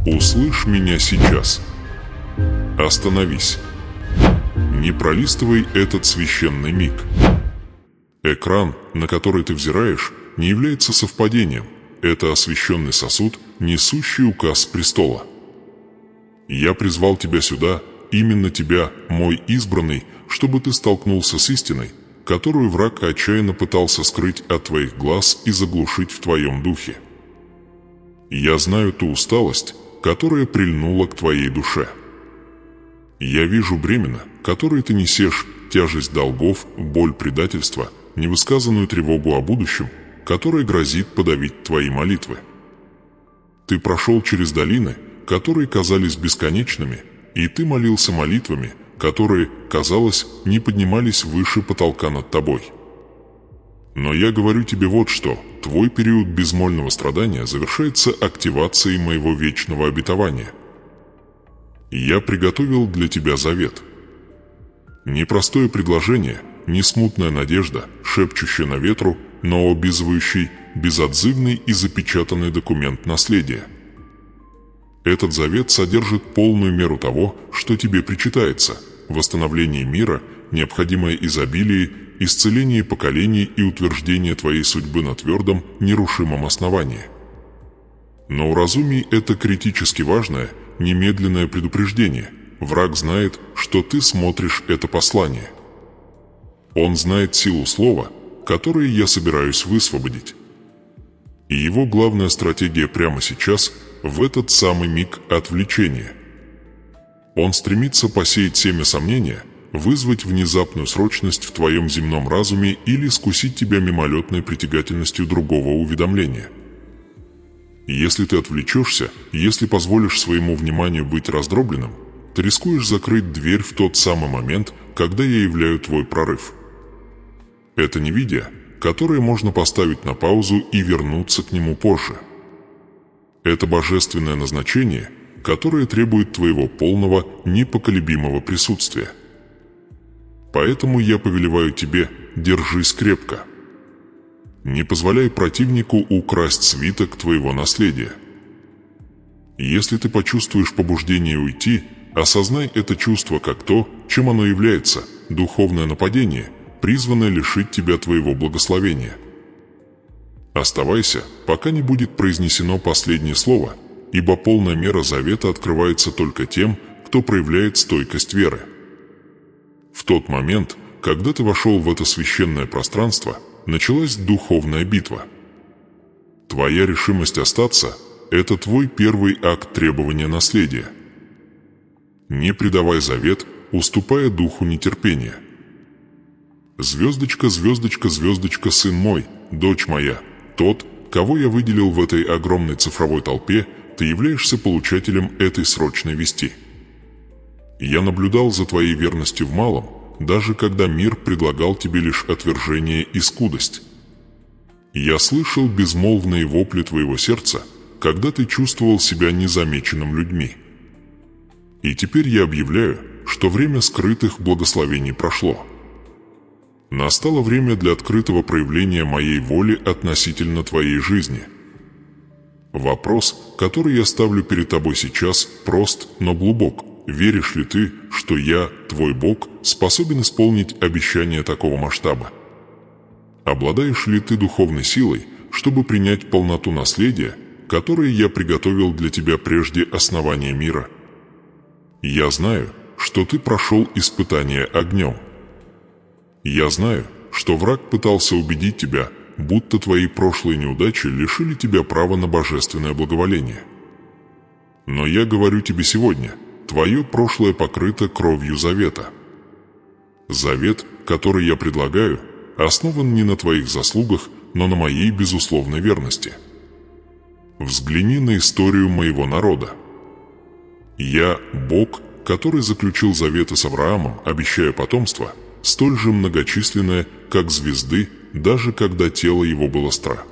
Услышь меня сейчас. Остановись. Не пролистывай этот священный миг. Экран, на который ты взираешь, не является совпадением. Это освященный сосуд, несущий указ престола. Я призвал тебя сюда, именно тебя, мой избранный, чтобы ты столкнулся с истиной, которую враг отчаянно пытался скрыть от твоих глаз и заглушить в твоем духе. Я знаю ту усталость, которая прильнула к твоей душе. Я вижу бремя, которое ты несешь, тяжесть долгов, боль предательства, невысказанную тревогу о будущем, которая грозит подавить твои молитвы. Ты прошел через долины, которые казались бесконечными, и ты молился молитвами, которые, казалось, не поднимались выше потолка над тобой. Но я говорю тебе вот что: твой период безмольного страдания завершается активацией моего вечного обетования. Я приготовил для тебя завет. Не простое предложение, не смутная надежда, шепчущая на ветру, но обязывающий, безотзывный и запечатанный документ наследия. Этот завет содержит полную меру того, что тебе причитается: восстановление мира, необходимое изобилие, исцеление поколений и утверждение твоей судьбы на твердом, нерушимом основании. Но уразумей это критически важное, немедленное предупреждение. Враг знает, что ты смотришь это послание. Он знает силу слова, которое я собираюсь высвободить. И его главная стратегия прямо сейчас, в этот самый миг отвлечения. Он стремится посеять семя сомнения, вызвать внезапную срочность в твоем земном разуме или скусить тебя мимолетной притягательностью другого уведомления. Если ты отвлечешься, если позволишь своему вниманию быть раздробленным, ты рискуешь закрыть дверь в тот самый момент, когда я являю твой прорыв. Это не видео, которое можно поставить на паузу и вернуться к нему позже. Это божественное назначение, которое требует твоего полного, непоколебимого присутствия. Поэтому я повелеваю тебе: держись крепко. Не позволяй противнику украсть свиток твоего наследия. Если ты почувствуешь побуждение уйти, осознай это чувство как то, чем оно является: духовное нападение, призванное лишить тебя твоего благословения. Оставайся, пока не будет произнесено последнее слово, ибо полная мера завета открывается только тем, кто проявляет стойкость веры. В тот момент, когда ты вошел в это священное пространство, началась духовная битва. Твоя решимость остаться – это твой первый акт требования наследия. Не предавай завет, уступая духу нетерпения. Звездочка, звездочка, звездочка, сын мой, дочь моя, тот, кого я выделил в этой огромной цифровой толпе, ты являешься получателем этой срочной вести. Я наблюдал за твоей верностью в малом, даже когда мир предлагал тебе лишь отвержение и скудость. Я слышал безмолвные вопли твоего сердца, когда ты чувствовал себя незамеченным людьми. И теперь я объявляю, что время скрытых благословений прошло. Настало время для открытого проявления моей воли относительно твоей жизни. Вопрос, который я ставлю перед тобой сейчас, прост, но глубок. Веришь ли ты, что я, твой Бог, способен исполнить обещание такого масштаба? Обладаешь ли ты духовной силой, чтобы принять полноту наследия, которое я приготовил для тебя прежде основания мира? Я знаю, что ты прошел испытание огнем. Я знаю, что враг пытался убедить тебя, будто твои прошлые неудачи лишили тебя права на божественное благоволение. Но я говорю тебе сегодня: твое прошлое покрыто кровью завета. Завет, который я предлагаю, основан не на твоих заслугах, но на моей безусловной верности. Взгляни на историю моего народа. Я Бог, который заключил заветы с Авраамом, обещая потомство, столь же многочисленное, как звезды, даже когда тело его было стра.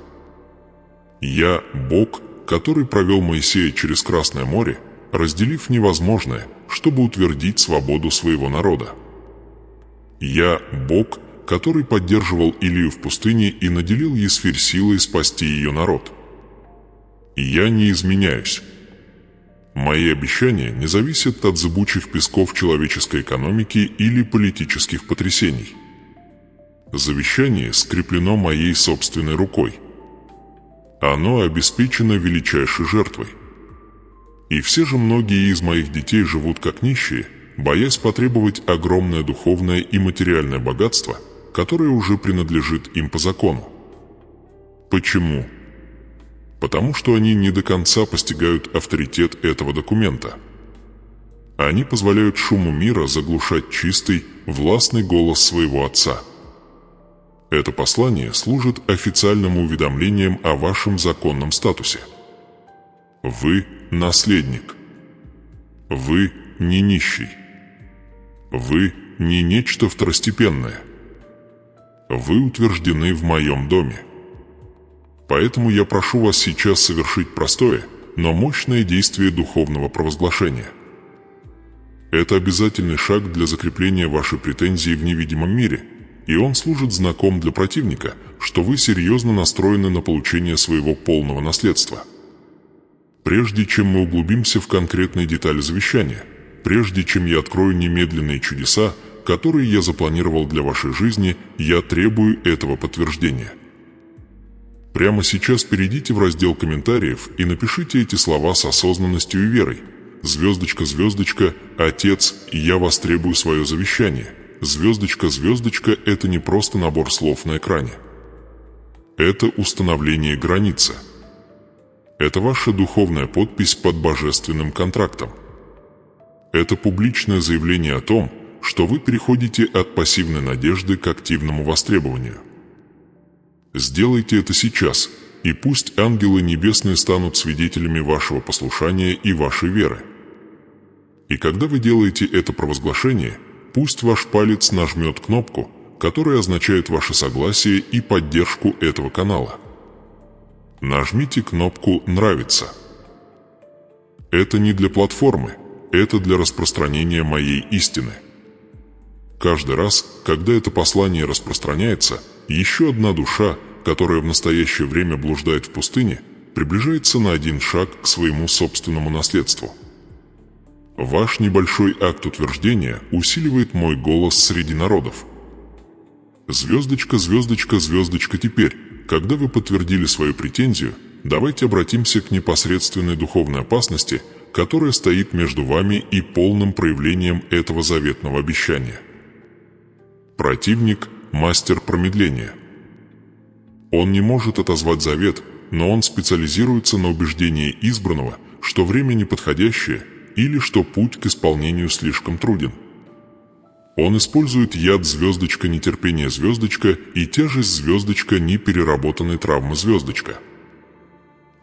Я Бог, который провел Моисея через Красное море, разделив невозможное, чтобы утвердить свободу своего народа. Я Бог, который поддерживал Илию в пустыне и наделил Есфирь силой спасти ее народ. Я не изменяюсь. Мои обещания не зависят от зыбучих песков человеческой экономики или политических потрясений. Завещание скреплено моей собственной рукой. Оно обеспечено величайшей жертвой. И все же многие из моих детей живут как нищие, боясь потребовать огромное духовное и материальное богатство, которое уже принадлежит им по закону. Почему? Потому что они не до конца постигают авторитет этого документа. Они позволяют шуму мира заглушать чистый, властный голос своего отца. Это послание служит официальным уведомлением о вашем законном статусе. Вы – наследник. Вы не нищий. Вы не нечто второстепенное. Вы утверждены в моем доме. Поэтому я прошу вас сейчас совершить простое, но мощное действие духовного провозглашения. Это обязательный шаг для закрепления вашей претензии в невидимом мире, и он служит знаком для противника, что вы серьезно настроены на получение своего полного наследства. Прежде чем мы углубимся в конкретные детали завещания, прежде чем я открою немедленные чудеса, которые я запланировал для вашей жизни, я требую этого подтверждения. Прямо сейчас перейдите в раздел комментариев и напишите эти слова с осознанностью и верой. Звездочка, звездочка, Отец, я вас требую свое завещание. Звездочка, звездочка – это не просто набор слов на экране. Это установление границы. Это ваша духовная подпись под божественным контрактом. Это публичное заявление о том, что вы переходите от пассивной надежды к активному востребованию. Сделайте это сейчас, и пусть ангелы небесные станут свидетелями вашего послушания и вашей веры. И когда вы делаете это провозглашение, пусть ваш палец нажмет кнопку, которая означает ваше согласие и поддержку этого канала. Нажмите кнопку «Нравится». Это не для платформы, это для распространения моей истины. Каждый раз, когда это послание распространяется, еще одна душа, которая в настоящее время блуждает в пустыне, приближается на один шаг к своему собственному наследству. Ваш небольшой акт утверждения усиливает мой голос среди народов. Звездочка, звездочка, звездочка, теперь, когда вы подтвердили свою претензию, давайте обратимся к непосредственной духовной опасности, которая стоит между вами и полным проявлением этого заветного обещания. Противник – мастер промедления. Он не может отозвать завет, но он специализируется на убеждении избранного, что время неподходящее или что путь к исполнению слишком труден. Он использует яд звездочка нетерпения звездочка и тяжесть звездочка непереработанной травмы звездочка.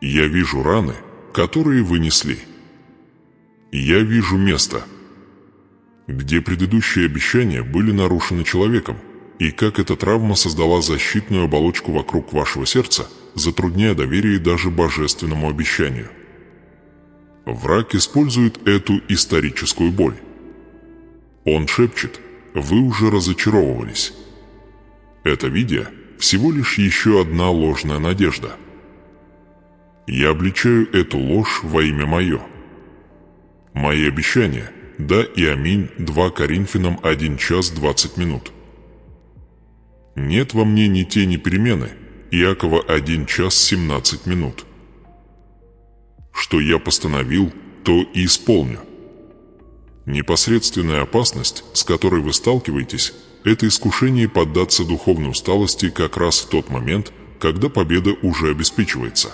Я вижу раны, которые вы несли. Я вижу место, где предыдущие обещания были нарушены человеком, и как эта травма создала защитную оболочку вокруг вашего сердца, затрудняя доверие даже божественному обещанию. Враг использует эту историческую боль. Он шепчет: вы уже разочаровывались. Это видео всего лишь еще одна ложная надежда. Я обличаю эту ложь во имя мое. Мои обещания, да и аминь, 2 Коринфянам 1 час 20 минут. Нет во мне ни тени перемены, Иакова 1 час 17 минут. Что я постановил, то и исполню. Непосредственная опасность, с которой вы сталкиваетесь, это искушение поддаться духовной усталости как раз в тот момент, когда победа уже обеспечивается.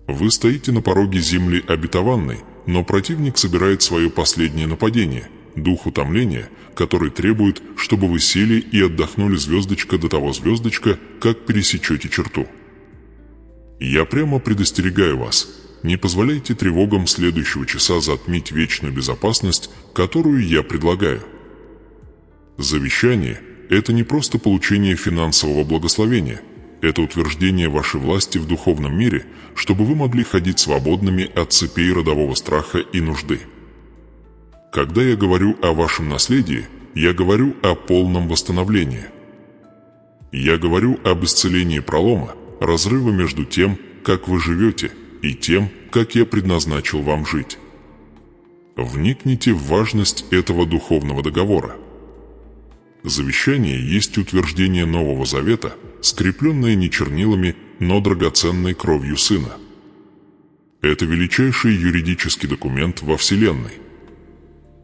Вы стоите на пороге земли обетованной, но противник собирает свое последнее нападение – дух утомления, который требует, чтобы вы сели и отдохнули звездочка до того звездочка, как пересечете черту. Я прямо предостерегаю вас, не позволяйте тревогам следующего часа затмить вечную безопасность, которую я предлагаю. Завещание – это не просто получение финансового благословения, это утверждение вашей власти в духовном мире, чтобы вы могли ходить свободными от цепей родового страха и нужды. Когда я говорю о вашем наследии, я говорю о полном восстановлении. Я говорю об исцелении пролома, разрыва между тем, как вы живете, и тем, как я предназначил вам жить. Вникните в важность этого духовного договора. Завещание есть утверждение Нового Завета, скрепленное не чернилами, но драгоценной кровью Сына. Это величайший юридический документ во Вселенной.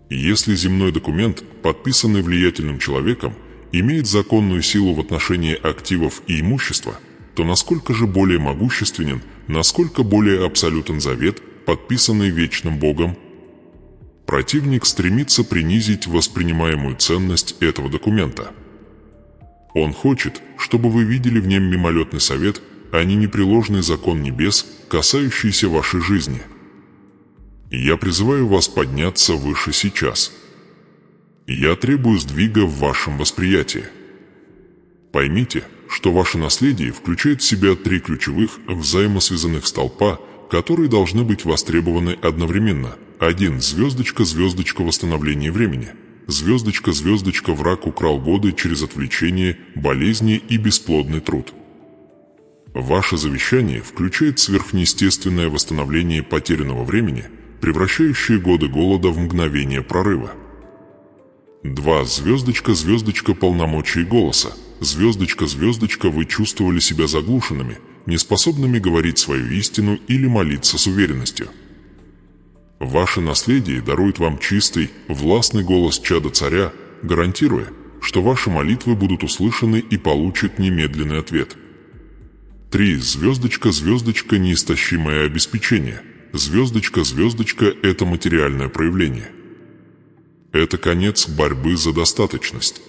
Если земной документ, подписанный влиятельным человеком, имеет законную силу в отношении активов и имущества, то насколько же более могущественен, насколько более абсолютен завет, подписанный вечным Богом? Противник стремится принизить воспринимаемую ценность этого документа. Он хочет, чтобы вы видели в нем мимолетный совет, а не непреложный закон небес, касающийся вашей жизни. Я призываю вас подняться выше сейчас. Я требую сдвига в вашем восприятии. Поймите, что ваше наследие включает в себя 3 ключевых взаимосвязанных столпа, которые должны быть востребованы одновременно. 1. Звездочка, звездочка, восстановление времени. Звездочка, звездочка, враг украл годы через отвлечение, болезни и бесплодный труд. Ваше завещание включает сверхъестественное восстановление потерянного времени, превращающее годы голода в мгновение прорыва. 2. Звездочка, звездочка, полномочий голоса. Звездочка, звездочка, вы чувствовали себя заглушенными, неспособными говорить свою истину или молиться с уверенностью. Ваше наследие дарует вам чистый, властный голос чада царя, гарантируя, что ваши молитвы будут услышаны и получат немедленный ответ. 3. Звездочка, звездочка, неистощимое обеспечение. Звездочка, звездочка – это материальное проявление. Это конец борьбы за достаточность.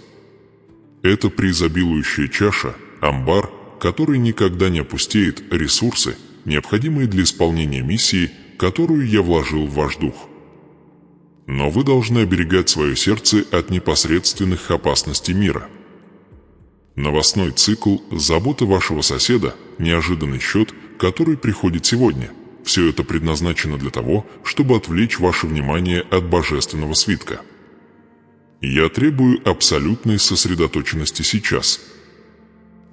Это преизобилующая чаша, амбар, который никогда не опустеет, ресурсы, необходимые для исполнения миссии, которую я вложил в ваш дух. Но вы должны оберегать свое сердце от непосредственных опасностей мира. Новостной цикл, заботы вашего соседа, неожиданный счет, который приходит сегодня – все это предназначено для того, чтобы отвлечь ваше внимание от божественного свитка. Я требую абсолютной сосредоточенности сейчас.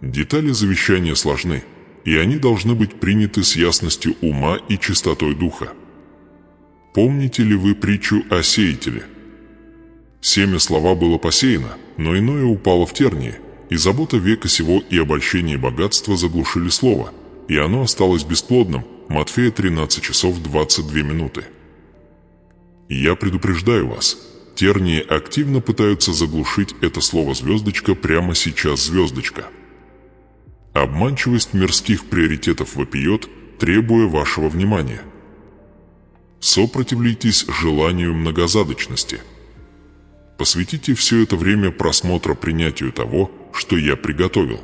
Детали завещания сложны, и они должны быть приняты с ясностью ума и чистотой духа. Помните ли вы притчу о сеятеле? Семя слова было посеяно, но иное упало в тернии, и забота века сего и обольщение богатства заглушили слово, и оно осталось бесплодным. Матфея 13 часов 22 минуты. Я предупреждаю вас, тернии активно пытаются заглушить это слово «звездочка» прямо сейчас, звездочка. Обманчивость мирских приоритетов вопиет, требуя вашего внимания. Сопротивляйтесь желанию многозадачности. Посвятите все это время просмотра принятию того, что я приготовил.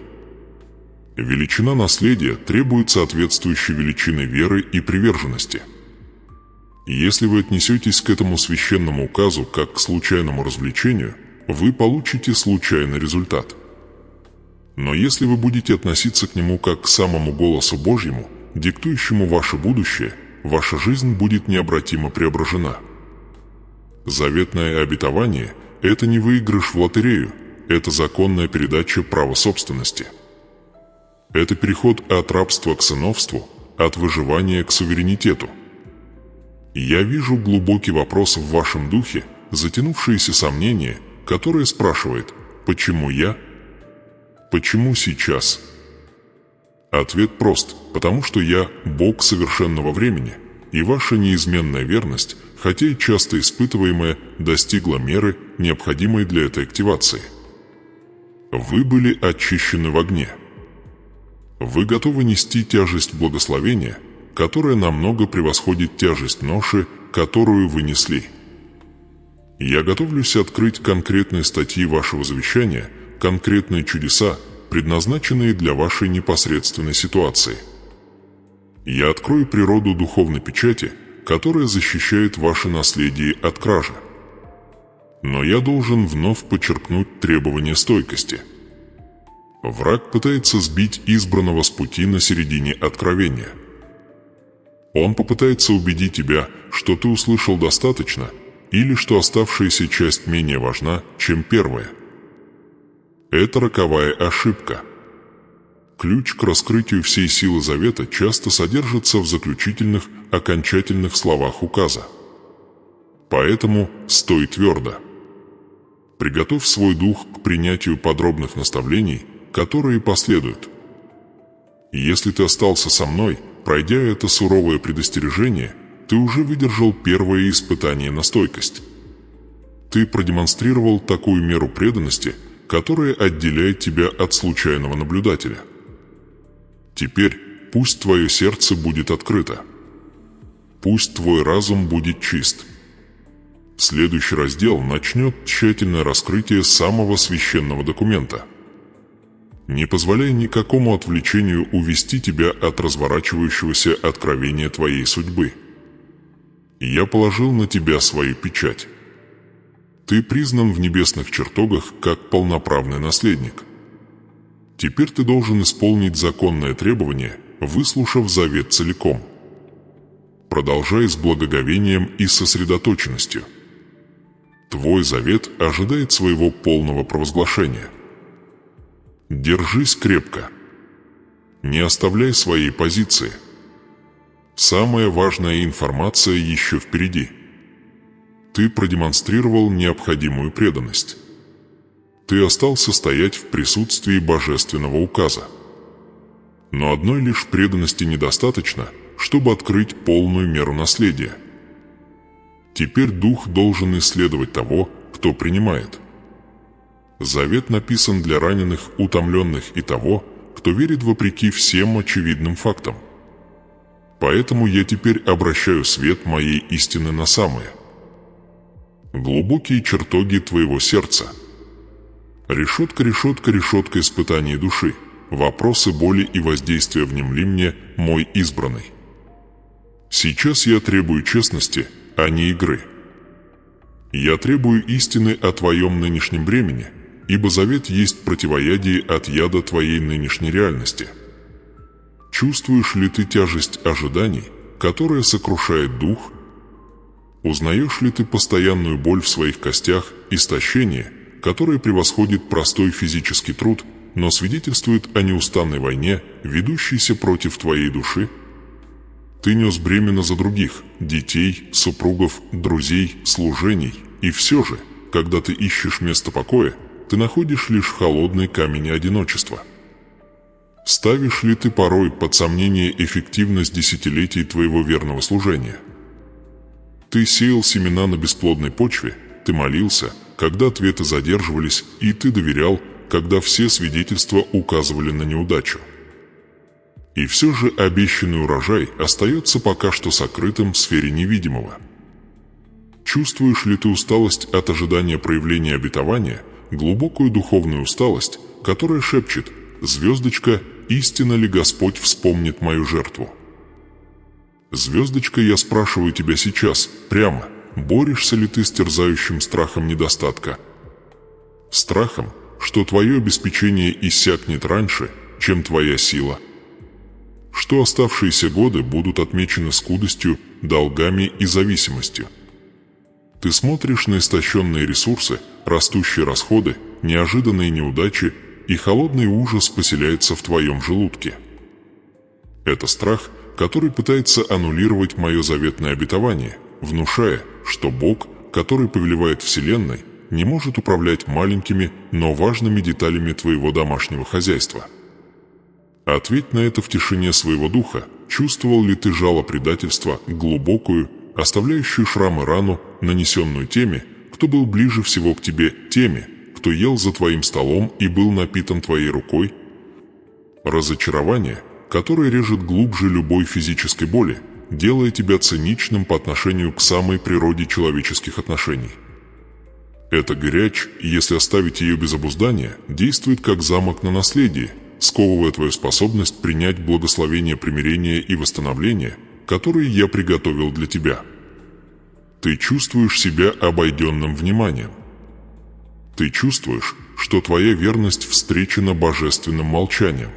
Величина наследия требует соответствующей величины веры и приверженности. Если вы отнесетесь к этому священному указу как к случайному развлечению, вы получите случайный результат. Но если вы будете относиться к нему как к самому голосу Божьему, диктующему ваше будущее, ваша жизнь будет необратимо преображена. Заветное обетование – это не выигрыш в лотерею, это законная передача права собственности. Это переход от рабства к сыновству, от выживания к суверенитету. Я вижу глубокий вопрос в вашем духе, затянувшееся сомнение, которое спрашивает «Почему я? Почему сейчас?» Ответ прост, потому что я – Бог совершенного времени, и ваша неизменная верность, хотя и часто испытываемая, достигла меры, необходимой для этой активации. Вы были очищены в огне. Вы готовы нести тяжесть благословения, которая намного превосходит тяжесть ноши, которую вы несли. Я готовлюсь открыть конкретные статьи вашего завещания, конкретные чудеса, предназначенные для вашей непосредственной ситуации. Я открою природу духовной печати, которая защищает ваше наследие от кражи. Но я должен вновь подчеркнуть требование стойкости. Враг пытается сбить избранного с пути на середине откровения. Он попытается убедить тебя, что ты услышал достаточно, или что оставшаяся часть менее важна, чем первая. Это роковая ошибка. Ключ к раскрытию всей силы завета часто содержится в заключительных, окончательных словах указа. Поэтому стой твердо. Приготовь свой дух к принятию подробных наставлений, которые последуют. Если ты остался со мной, пройдя это суровое предостережение, ты уже выдержал первое испытание на стойкость. Ты продемонстрировал такую меру преданности, которая отделяет тебя от случайного наблюдателя. Теперь пусть твое сердце будет открыто. Пусть твой разум будет чист. Следующий раздел начнет тщательное раскрытие самого священного документа. Не позволяй никакому отвлечению увести тебя от разворачивающегося откровения твоей судьбы. Я положил на тебя свою печать. Ты признан в небесных чертогах как полноправный наследник. Теперь ты должен исполнить законное требование, выслушав завет целиком. Продолжай с благоговением и сосредоточенностью. Твой завет ожидает своего полного провозглашения. Держись крепко. Не оставляй своей позиции. Самая важная информация еще впереди. Ты продемонстрировал необходимую преданность. Ты остался стоять в присутствии божественного указа. Но одной лишь преданности недостаточно, чтобы открыть полную меру наследия. Теперь дух должен исследовать того, кто принимает. Завет написан для раненых, утомленных и того, кто верит вопреки всем очевидным фактам. Поэтому я теперь обращаю свет моей истины на самые глубокие чертоги твоего сердца. Решетка, решетка, решетка испытаний души. Вопросы боли и воздействия внемли мне, мой избранный. Сейчас я требую честности, а не игры. Я требую истины о твоем нынешнем бремени, ибо завет есть противоядие от яда твоей нынешней реальности. Чувствуешь ли ты тяжесть ожиданий, которая сокрушает дух? Узнаешь ли ты постоянную боль в своих костях, истощение, которое превосходит простой физический труд, но свидетельствует о неустанной войне, ведущейся против твоей души? Ты нес бремя за других, детей, супругов, друзей, служений, и все же, когда ты ищешь место покоя, ты находишь лишь холодный камень одиночества. Ставишь ли ты порой под сомнение эффективность десятилетий твоего верного служения? Ты сеял семена на бесплодной почве, ты молился, когда ответы задерживались, и ты доверял, когда все свидетельства указывали на неудачу. И все же обещанный урожай остается пока что сокрытым в сфере невидимого. Чувствуешь ли ты усталость от ожидания проявления обетования, глубокую духовную усталость, которая шепчет: «Звездочка, истинно ли Господь вспомнит мою жертву?» Звездочка, я спрашиваю тебя сейчас, прямо, борешься ли ты с терзающим страхом недостатка? Страхом, что твое обеспечение иссякнет раньше, чем твоя сила? Что оставшиеся годы будут отмечены скудостью, долгами и зависимостью? Ты смотришь на истощенные ресурсы, растущие расходы, неожиданные неудачи, и холодный ужас поселяется в твоем желудке. Это страх, который пытается аннулировать мое заветное обетование, внушая, что Бог, который повелевает Вселенной, не может управлять маленькими, но важными деталями твоего домашнего хозяйства. Ответь на это в тишине своего духа. Чувствовал ли ты жало предательства, глубокую, оставляющую шрамы рану, нанесенную теми, кто был ближе всего к тебе, теми, кто ел за твоим столом и был напитан твоей рукой? Разочарование, которое режет глубже любой физической боли, делая тебя циничным по отношению к самой природе человеческих отношений. Эта горячь, если оставить ее без обуздания, действует как замок на наследие, сковывая твою способность принять благословение примирения и восстановления, которые я приготовил для тебя. Ты чувствуешь себя обойденным вниманием. Ты чувствуешь, что твоя верность встречена божественным молчанием.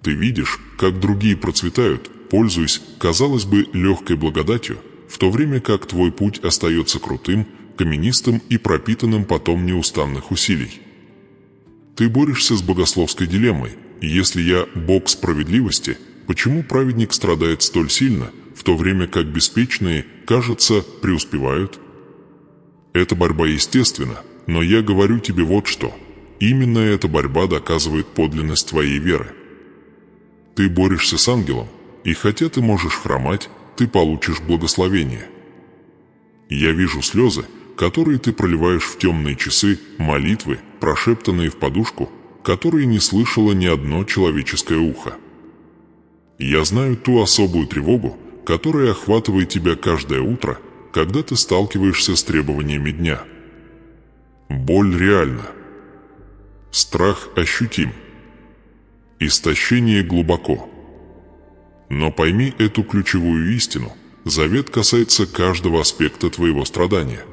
Ты видишь, как другие процветают, пользуясь, казалось бы, легкой благодатью, в то время как твой путь остается крутым, каменистым и пропитанным потом неустанных усилий. Ты борешься с богословской дилеммой, если я Бог справедливости, почему праведник страдает столь сильно, в то время как беспечные, кажется, преуспевают? Эта борьба естественна, но я говорю тебе вот что. Именно эта борьба доказывает подлинность твоей веры. Ты борешься с ангелом, и хотя ты можешь хромать, ты получишь благословение. Я вижу слезы, которые ты проливаешь в темные часы, молитвы, прошептанные в подушку, которые не слышало ни одно человеческое ухо. Я знаю ту особую тревогу, которая охватывает тебя каждое утро, когда ты сталкиваешься с требованиями дня. Боль реальна. Страх ощутим. Истощение глубоко. Но пойми эту ключевую истину. Завет касается каждого аспекта твоего страдания.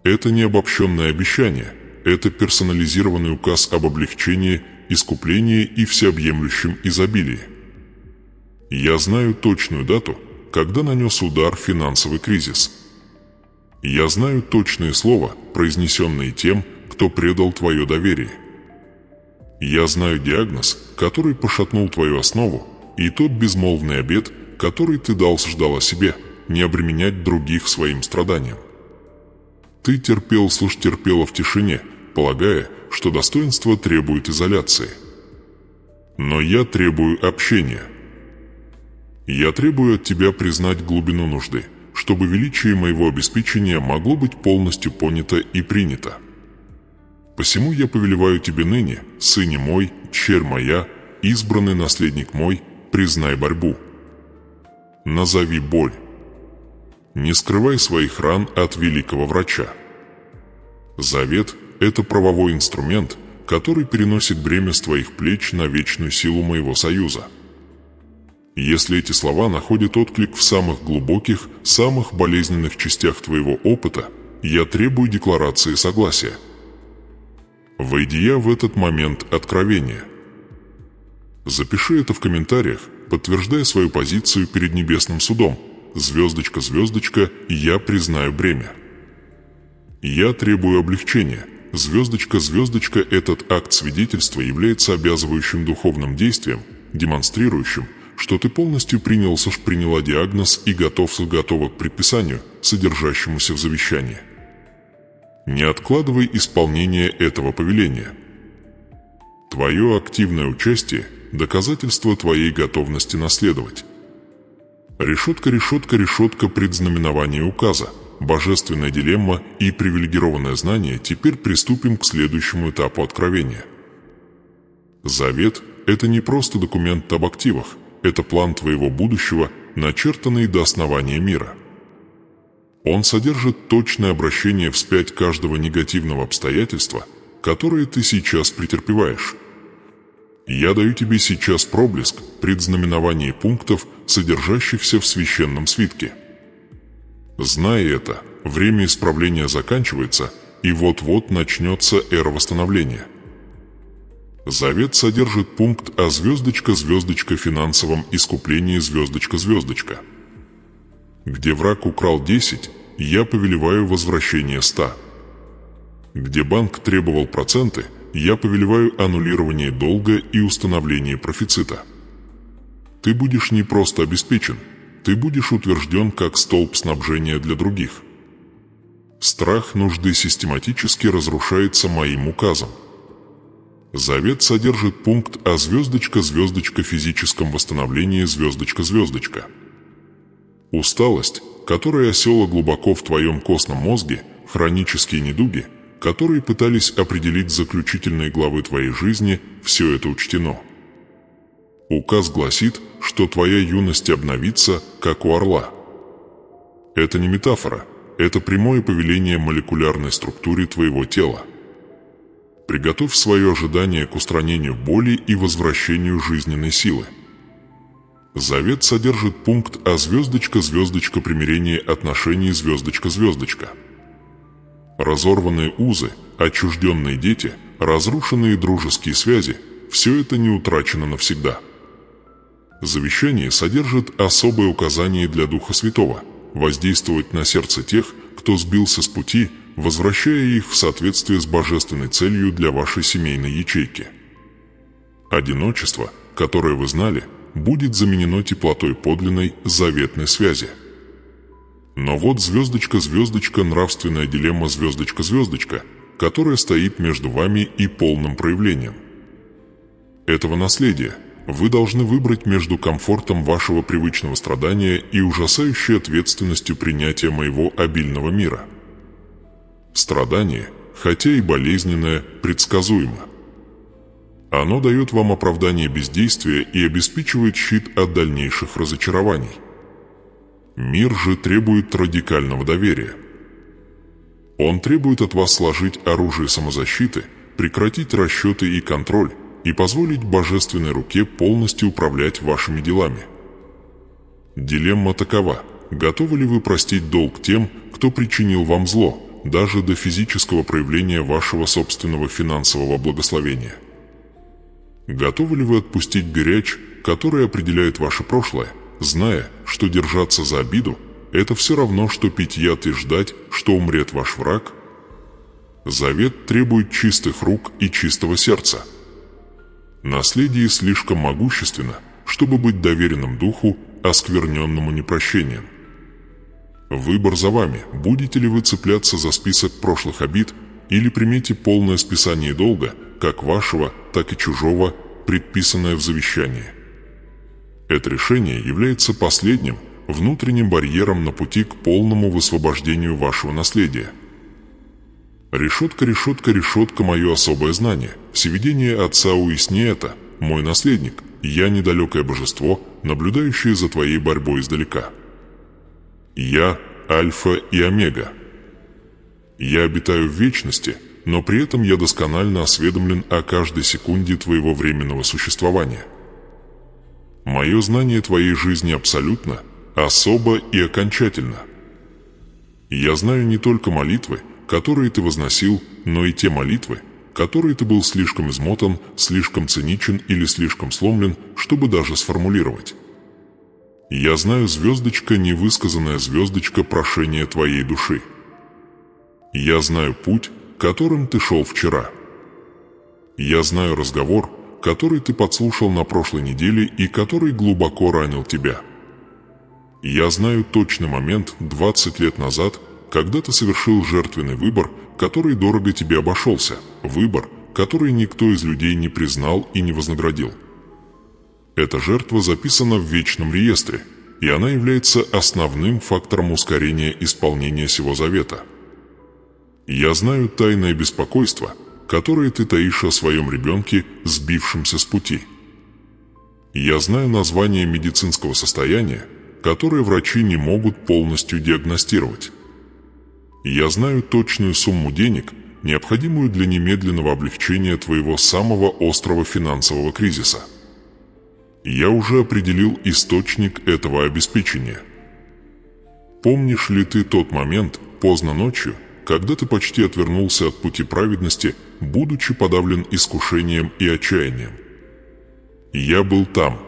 Это не обобщенное обещание, это персонализированный указ об облегчении, искуплении и всеобъемлющем изобилии. Я знаю точную дату, когда нанес удар финансовый кризис. Я знаю точные слова, произнесенные тем, кто предал твое доверие. Я знаю диагноз, который пошатнул твою основу, и тот безмолвный обет, который ты дал о себе, не обременять других своим страданием. Ты терпела в тишине, полагая, что достоинство требует изоляции. Но я требую общения. Я требую от тебя признать глубину нужды, чтобы величие моего обеспечения могло быть полностью понято и принято. Посему я повелеваю тебе ныне, сыне мой, черь моя, избранный наследник мой, признай борьбу. Назови боль. Не скрывай своих ран от великого врача. Завет – это правовой инструмент, который переносит бремя с твоих плеч на вечную силу моего союза. Если эти слова находят отклик в самых глубоких, самых болезненных частях твоего опыта, я требую декларации согласия. Войди я в этот момент откровения. Запиши это в комментариях, подтверждая свою позицию перед небесным судом. Звездочка, звездочка, я признаю бремя. Я требую облегчения. Звездочка, звездочка, этот акт свидетельства является обязывающим духовным действием, демонстрирующим, что ты полностью приняла диагноз и готова к предписанию, содержащемуся в завещании. Не откладывай исполнение этого повеления. Твое активное участие – доказательство твоей готовности наследовать. Решетка, решетка, решетка предзнаменования указа, божественная дилемма и привилегированное знание. Теперь приступим к следующему этапу откровения. Завет – это не просто документ об активах, это план твоего будущего, начертанный до основания мира. Он содержит точное обращение вспять каждого негативного обстоятельства, которое ты сейчас претерпеваешь. Я даю тебе сейчас проблеск предзнаменования пунктов, содержащихся в священном свитке. Знай это, время исправления заканчивается, и вот-вот начнется эра восстановления. Завет содержит пункт о звездочка-звездочка финансовом искуплении звездочка-звездочка. Где враг украл 10, я повелеваю возвращение 100. Где банк требовал проценты, я повелеваю аннулирование долга и установление профицита. Ты будешь не просто обеспечен, ты будешь утвержден как столб снабжения для других. Страх нужды систематически разрушается моим указом. Завет содержит пункт о звездочка-звездочка физическом восстановлении звездочка-звездочка. Усталость, которая осела глубоко в твоем костном мозге, хронические недуги, которые пытались определить заключительные главы твоей жизни, все это учтено. Указ гласит, что твоя юность обновится, как у орла. Это не метафора, это прямое повеление молекулярной структуре твоего тела. Приготовь свое ожидание к устранению боли и возвращению жизненной силы. Завет содержит пункт о звездочка-звездочка примирении отношений звездочка-звездочка. Разорванные узы, отчужденные дети, разрушенные дружеские связи – все это не утрачено навсегда. Завещание содержит особое указание для Духа Святого – воздействовать на сердце тех, кто сбился с пути, возвращая их в соответствие с божественной целью для вашей семейной ячейки. Одиночество, которое вы знали, будет заменено теплотой подлинной заветной связи. Но вот звездочка, нравственная дилемма звездочка, которая стоит между вами и полным проявлением этого наследия. Вы должны выбрать между комфортом вашего привычного страдания и ужасающей ответственностью принятия моего обильного мира. Страдание, хотя и болезненное, предсказуемо. Оно дает вам оправдание бездействия и обеспечивает щит от дальнейших разочарований. Мир же требует радикального доверия. Он требует от вас сложить оружие самозащиты, прекратить расчеты и контроль и позволить божественной руке полностью управлять вашими делами. Дилемма такова: готовы ли вы простить долг тем, кто причинил вам зло, даже до физического проявления вашего собственного финансового благословения? Готовы ли вы отпустить горечь, которая определяет ваше прошлое, зная, что держаться за обиду – это все равно, что пить яд и ждать, что умрет ваш враг? Завет требует чистых рук и чистого сердца. Наследие слишком могущественно, чтобы быть доверенным духу, оскверненному непрощением. Выбор за вами: будете ли вы цепляться за список прошлых обид или примете полное списание долга, как вашего, так и чужого, предписанное в завещании. Это решение является последним, внутренним барьером на пути к полному высвобождению вашего наследия. Решетка, мое особое знание, всевидение Отца уясни это, мой наследник, я недалекое божество, наблюдающее за твоей борьбой издалека. Я Альфа и Омега. Я обитаю в вечности, но при этом я досконально осведомлен о каждой секунде твоего временного существования. Мое знание твоей жизни абсолютно, особо и окончательно. Я знаю не только молитвы, которые ты возносил, но и те молитвы, которые ты был слишком измотан, слишком циничен или слишком сломлен, чтобы даже сформулировать. Я знаю, звездочка, невысказанная звездочка, прошение твоей души. Я знаю путь, которым ты шел вчера. Я знаю разговор, который ты подслушал на прошлой неделе и который глубоко ранил тебя. Я знаю точный момент 20 лет назад, когда ты совершил жертвенный выбор, который дорого тебе обошелся, выбор, который никто из людей не признал и не вознаградил. Эта жертва записана в вечном реестре, и она является основным фактором ускорения исполнения сего завета. Я знаю тайное беспокойство, которое ты таишь о своем ребенке, сбившемся с пути. Я знаю название медицинского состояния, которое врачи не могут полностью диагностировать. Я знаю точную сумму денег, необходимую для немедленного облегчения твоего самого острого финансового кризиса. Я уже определил источник этого обеспечения. Помнишь ли ты тот момент, поздно ночью, когда ты почти отвернулся от пути праведности, будучи подавлен искушением и отчаянием? Я был там.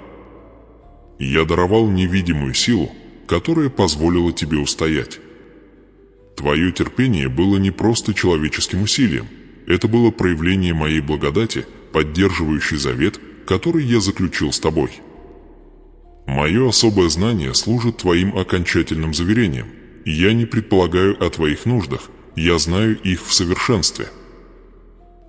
Я даровал невидимую силу, которая позволила тебе устоять. Твое терпение было не просто человеческим усилием, это было проявление моей благодати, поддерживающей завет, который я заключил с тобой. Мое особое знание служит твоим окончательным заверением. Я не предполагаю о твоих нуждах, я знаю их в совершенстве.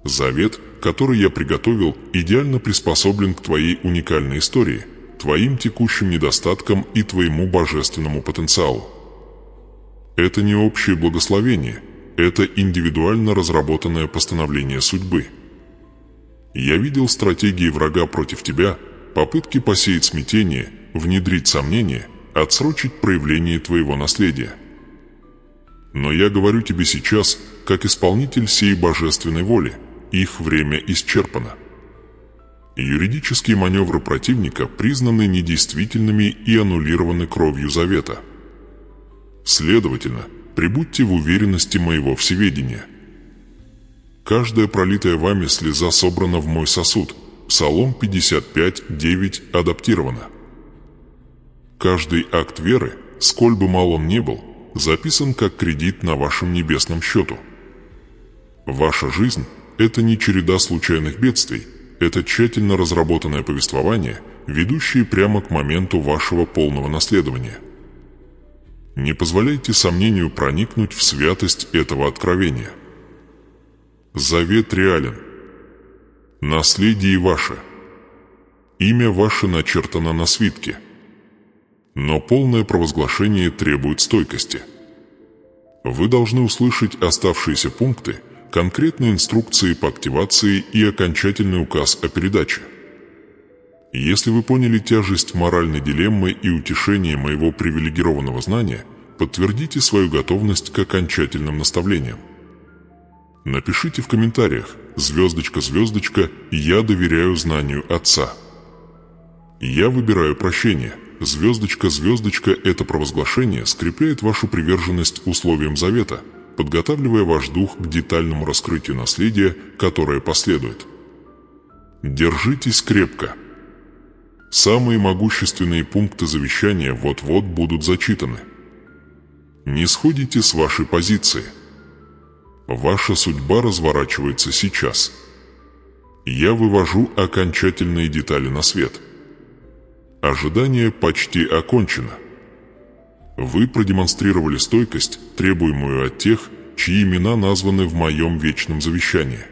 Завет, который я приготовил, идеально приспособлен к твоей уникальной истории, твоим текущим недостаткам и твоему божественному потенциалу. Это не общее благословение, это индивидуально разработанное постановление судьбы. Я видел стратегии врага против тебя, попытки посеять смятение, внедрить сомнения, отсрочить проявление твоего наследия. Но я говорю тебе сейчас, как исполнитель сей божественной воли, их время исчерпано. Юридические маневры противника признаны недействительными и аннулированы кровью завета. Следовательно, пребудьте в уверенности моего всеведения. Каждая пролитая вами слеза собрана в мой сосуд. Псалом 55:9 адаптировано. Каждый акт веры, сколь бы мал он ни был, записан как кредит на вашем небесном счету. Ваша жизнь – это не череда случайных бедствий, – это тщательно разработанное повествование, ведущее прямо к моменту вашего полного наследования. Не позволяйте сомнению проникнуть в святость этого откровения. Завет реален. Наследие ваше. Имя ваше начертано на свитке. Но полное провозглашение требует стойкости. Вы должны услышать оставшиеся пункты, конкретные инструкции по активации и окончательный указ о передаче. Если вы поняли тяжесть моральной дилеммы и утешение моего привилегированного знания, подтвердите свою готовность к окончательным наставлениям. Напишите в комментариях «звездочка, звездочка, я доверяю знанию Отца». «Я выбираю прощение». Звездочка, звездочка, это провозглашение скрепляет вашу приверженность условиям завета, подготавливая ваш дух к детальному раскрытию наследия, которое последует. Держитесь крепко. Самые могущественные пункты завещания вот-вот будут зачитаны. Не сходите с вашей позиции. Ваша судьба разворачивается сейчас. Я вывожу окончательные детали на свет. Ожидание почти окончено. Вы продемонстрировали стойкость, требуемую от тех, чьи имена названы в моем вечном завещании.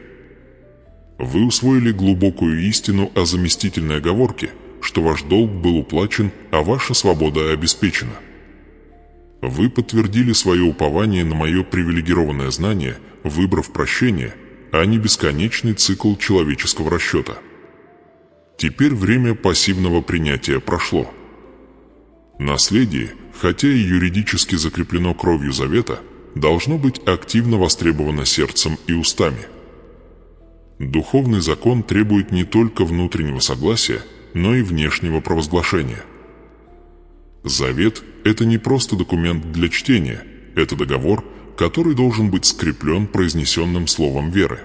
Вы усвоили глубокую истину о заместительной оговорке, что ваш долг был уплачен, а ваша свобода обеспечена. Вы подтвердили свое упование на мое привилегированное знание, выбрав прощение, а не бесконечный цикл человеческого расчета. Теперь время пассивного принятия прошло. Наследие, хотя и юридически закреплено кровью завета, должно быть активно востребовано сердцем и устами. Духовный закон требует не только внутреннего согласия, но и внешнего провозглашения. Завет – это не просто документ для чтения, это договор, который должен быть скреплен произнесенным словом веры.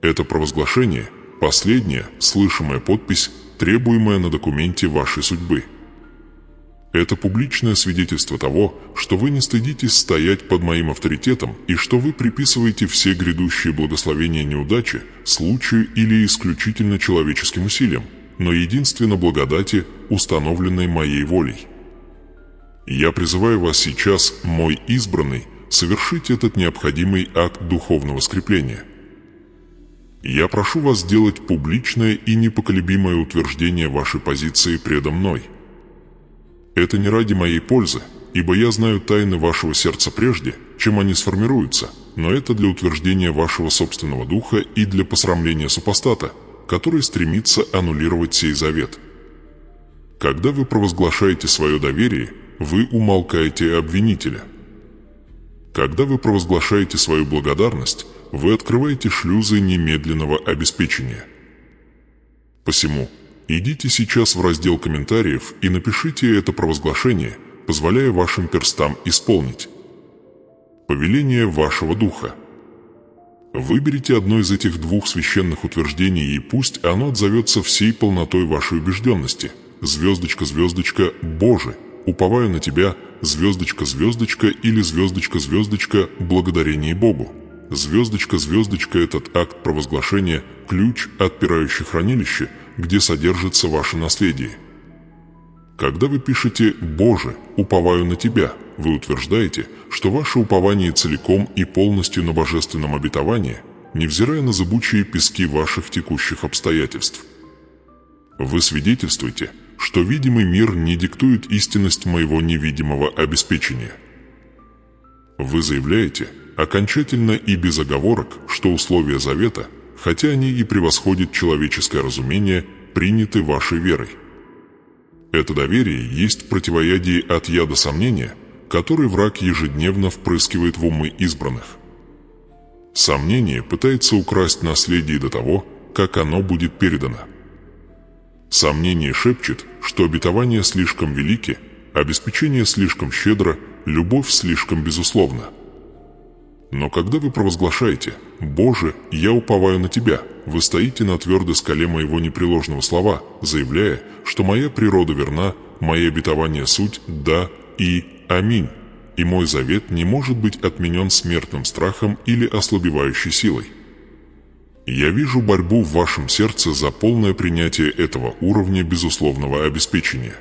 Это провозглашение – последняя, слышимая подпись, требуемая на документе вашей судьбы. Это публичное свидетельство того, что вы не стыдитесь стоять под моим авторитетом и что вы приписываете все грядущие благословения неудачи, случаю или исключительно человеческим усилиям, но единственно благодати, установленной моей волей. Я призываю вас сейчас, мой избранный, совершить этот необходимый акт духовного скрепления. Я прошу вас сделать публичное и непоколебимое утверждение вашей позиции предо мной. Это не ради моей пользы, ибо я знаю тайны вашего сердца прежде, чем они сформируются, но это для утверждения вашего собственного духа и для посрамления супостата, который стремится аннулировать сей завет. Когда вы провозглашаете свое доверие, вы умалкаете обвинителя. Когда вы провозглашаете свою благодарность, вы открываете шлюзы немедленного обеспечения. Посему, идите сейчас в раздел комментариев и напишите это провозглашение, позволяя вашим перстам исполнить. Повеление вашего духа. Выберите одно из этих двух священных утверждений, и пусть оно отзовется всей полнотой вашей убежденности. Звездочка, звездочка, Боже, уповаю на Тебя, звездочка, звездочка или звездочка, звездочка, благодарение Богу. Звездочка, звездочка, этот акт провозглашения – ключ, отпирающий хранилище, где содержится ваше наследие. Когда вы пишете «Боже, уповаю на Тебя», вы утверждаете, что ваше упование целиком и полностью на божественном обетовании, невзирая на зыбучие пески ваших текущих обстоятельств. Вы свидетельствуете, что видимый мир не диктует истинность моего невидимого обеспечения. Вы заявляете, окончательно и без оговорок, что условия завета, хотя они и превосходят человеческое разумение, приняты вашей верой. Это доверие есть противоядие от яда сомнения, который враг ежедневно впрыскивает в умы избранных. Сомнение пытается украсть наследие до того, как оно будет передано. Сомнение шепчет, что обетования слишком велики, обеспечение слишком щедро, любовь слишком безусловна. Но когда вы провозглашаете «Боже, я уповаю на Тебя», вы стоите на твердой скале моего непреложного слова, заявляя, что моя природа верна, мои обетования суть «да» и «аминь», и мой завет не может быть отменен смертным страхом или ослабевающей силой. Я вижу борьбу в вашем сердце за полное принятие этого уровня безусловного обеспечения.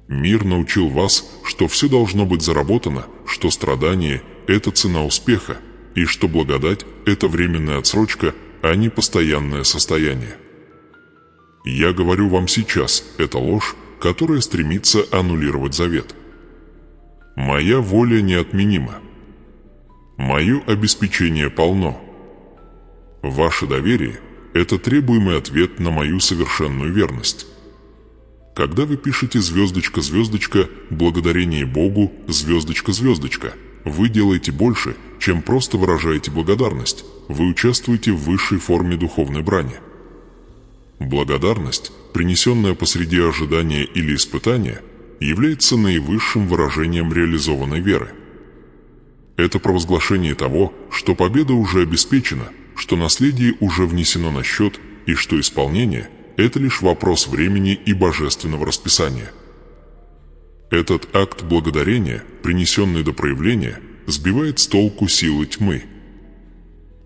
Мир научил вас, что все должно быть заработано, что страдание – это цена успеха, и что благодать – это временная отсрочка, а не постоянное состояние. Я говорю вам сейчас, это ложь, которая стремится аннулировать завет. Моя воля неотменима. Мое обеспечение полно. Ваше доверие – это требуемый ответ на мою совершенную верность. Когда вы пишете звездочка, звездочка, благодарение Богу, звездочка, звездочка, вы делаете больше, чем просто выражаете благодарность, вы участвуете в высшей форме духовной брани. Благодарность, принесенная посреди ожидания или испытания, является наивысшим выражением реализованной веры. Это провозглашение того, что победа уже обеспечена, что наследие уже внесено на счет и что исполнение – это лишь вопрос времени и божественного расписания. Этот акт благодарения, принесенный до проявления, сбивает с толку силы тьмы.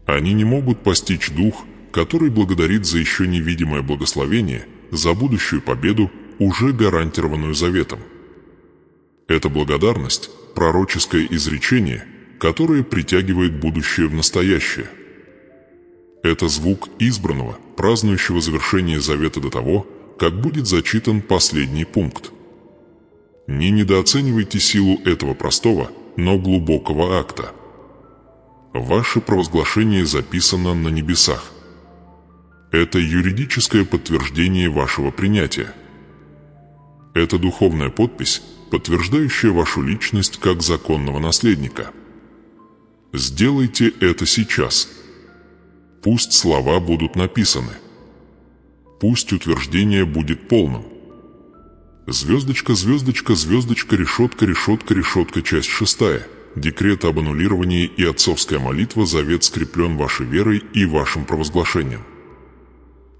Они не могут постичь дух, который благодарит за еще невидимое благословение, за будущую победу, уже гарантированную заветом. Это благодарность – пророческое изречение, которое притягивает будущее в настоящее. Это звук избранного, празднующего завершение завета до того, как будет зачитан последний пункт. Не недооценивайте силу этого простого, но глубокого акта. Ваше провозглашение записано на небесах. Это юридическое подтверждение вашего принятия. Это духовная подпись, подтверждающая вашу личность как законного наследника. Сделайте это сейчас. Пусть слова будут написаны. Пусть утверждение будет полным. Звездочка, звездочка, звездочка, решетка, решетка, решетка, часть 6. Декрет об аннулировании и отцовская молитва, завет скреплен вашей верой и вашим провозглашением.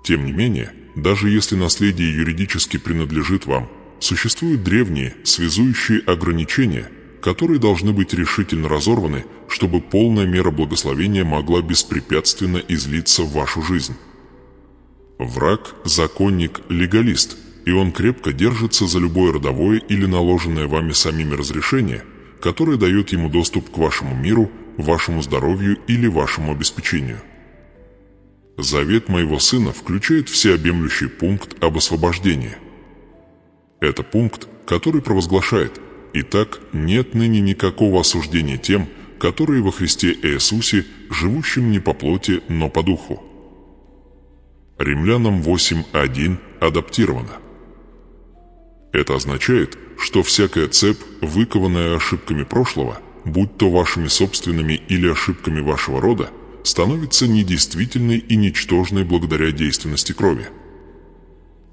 Тем не менее, даже если наследие юридически принадлежит вам, существуют древние, связующие ограничения, которые должны быть решительно разорваны, чтобы полная мера благословения могла беспрепятственно излиться в вашу жизнь. Враг – законник, легалист, и он крепко держится за любое родовое или наложенное вами самими разрешение, которое дает ему доступ к вашему миру, вашему здоровью или вашему обеспечению. Завет моего сына включает всеобъемлющий пункт об освобождении. Это пункт, который провозглашает: «Итак, нет ныне никакого осуждения тем, которые во Христе Иисусе, живущим не по плоти, но по духу». Римлянам 8:1 адаптировано. Это означает, что всякая цепь, выкованная ошибками прошлого, будь то вашими собственными или ошибками вашего рода, становится недействительной и ничтожной благодаря действенности крови.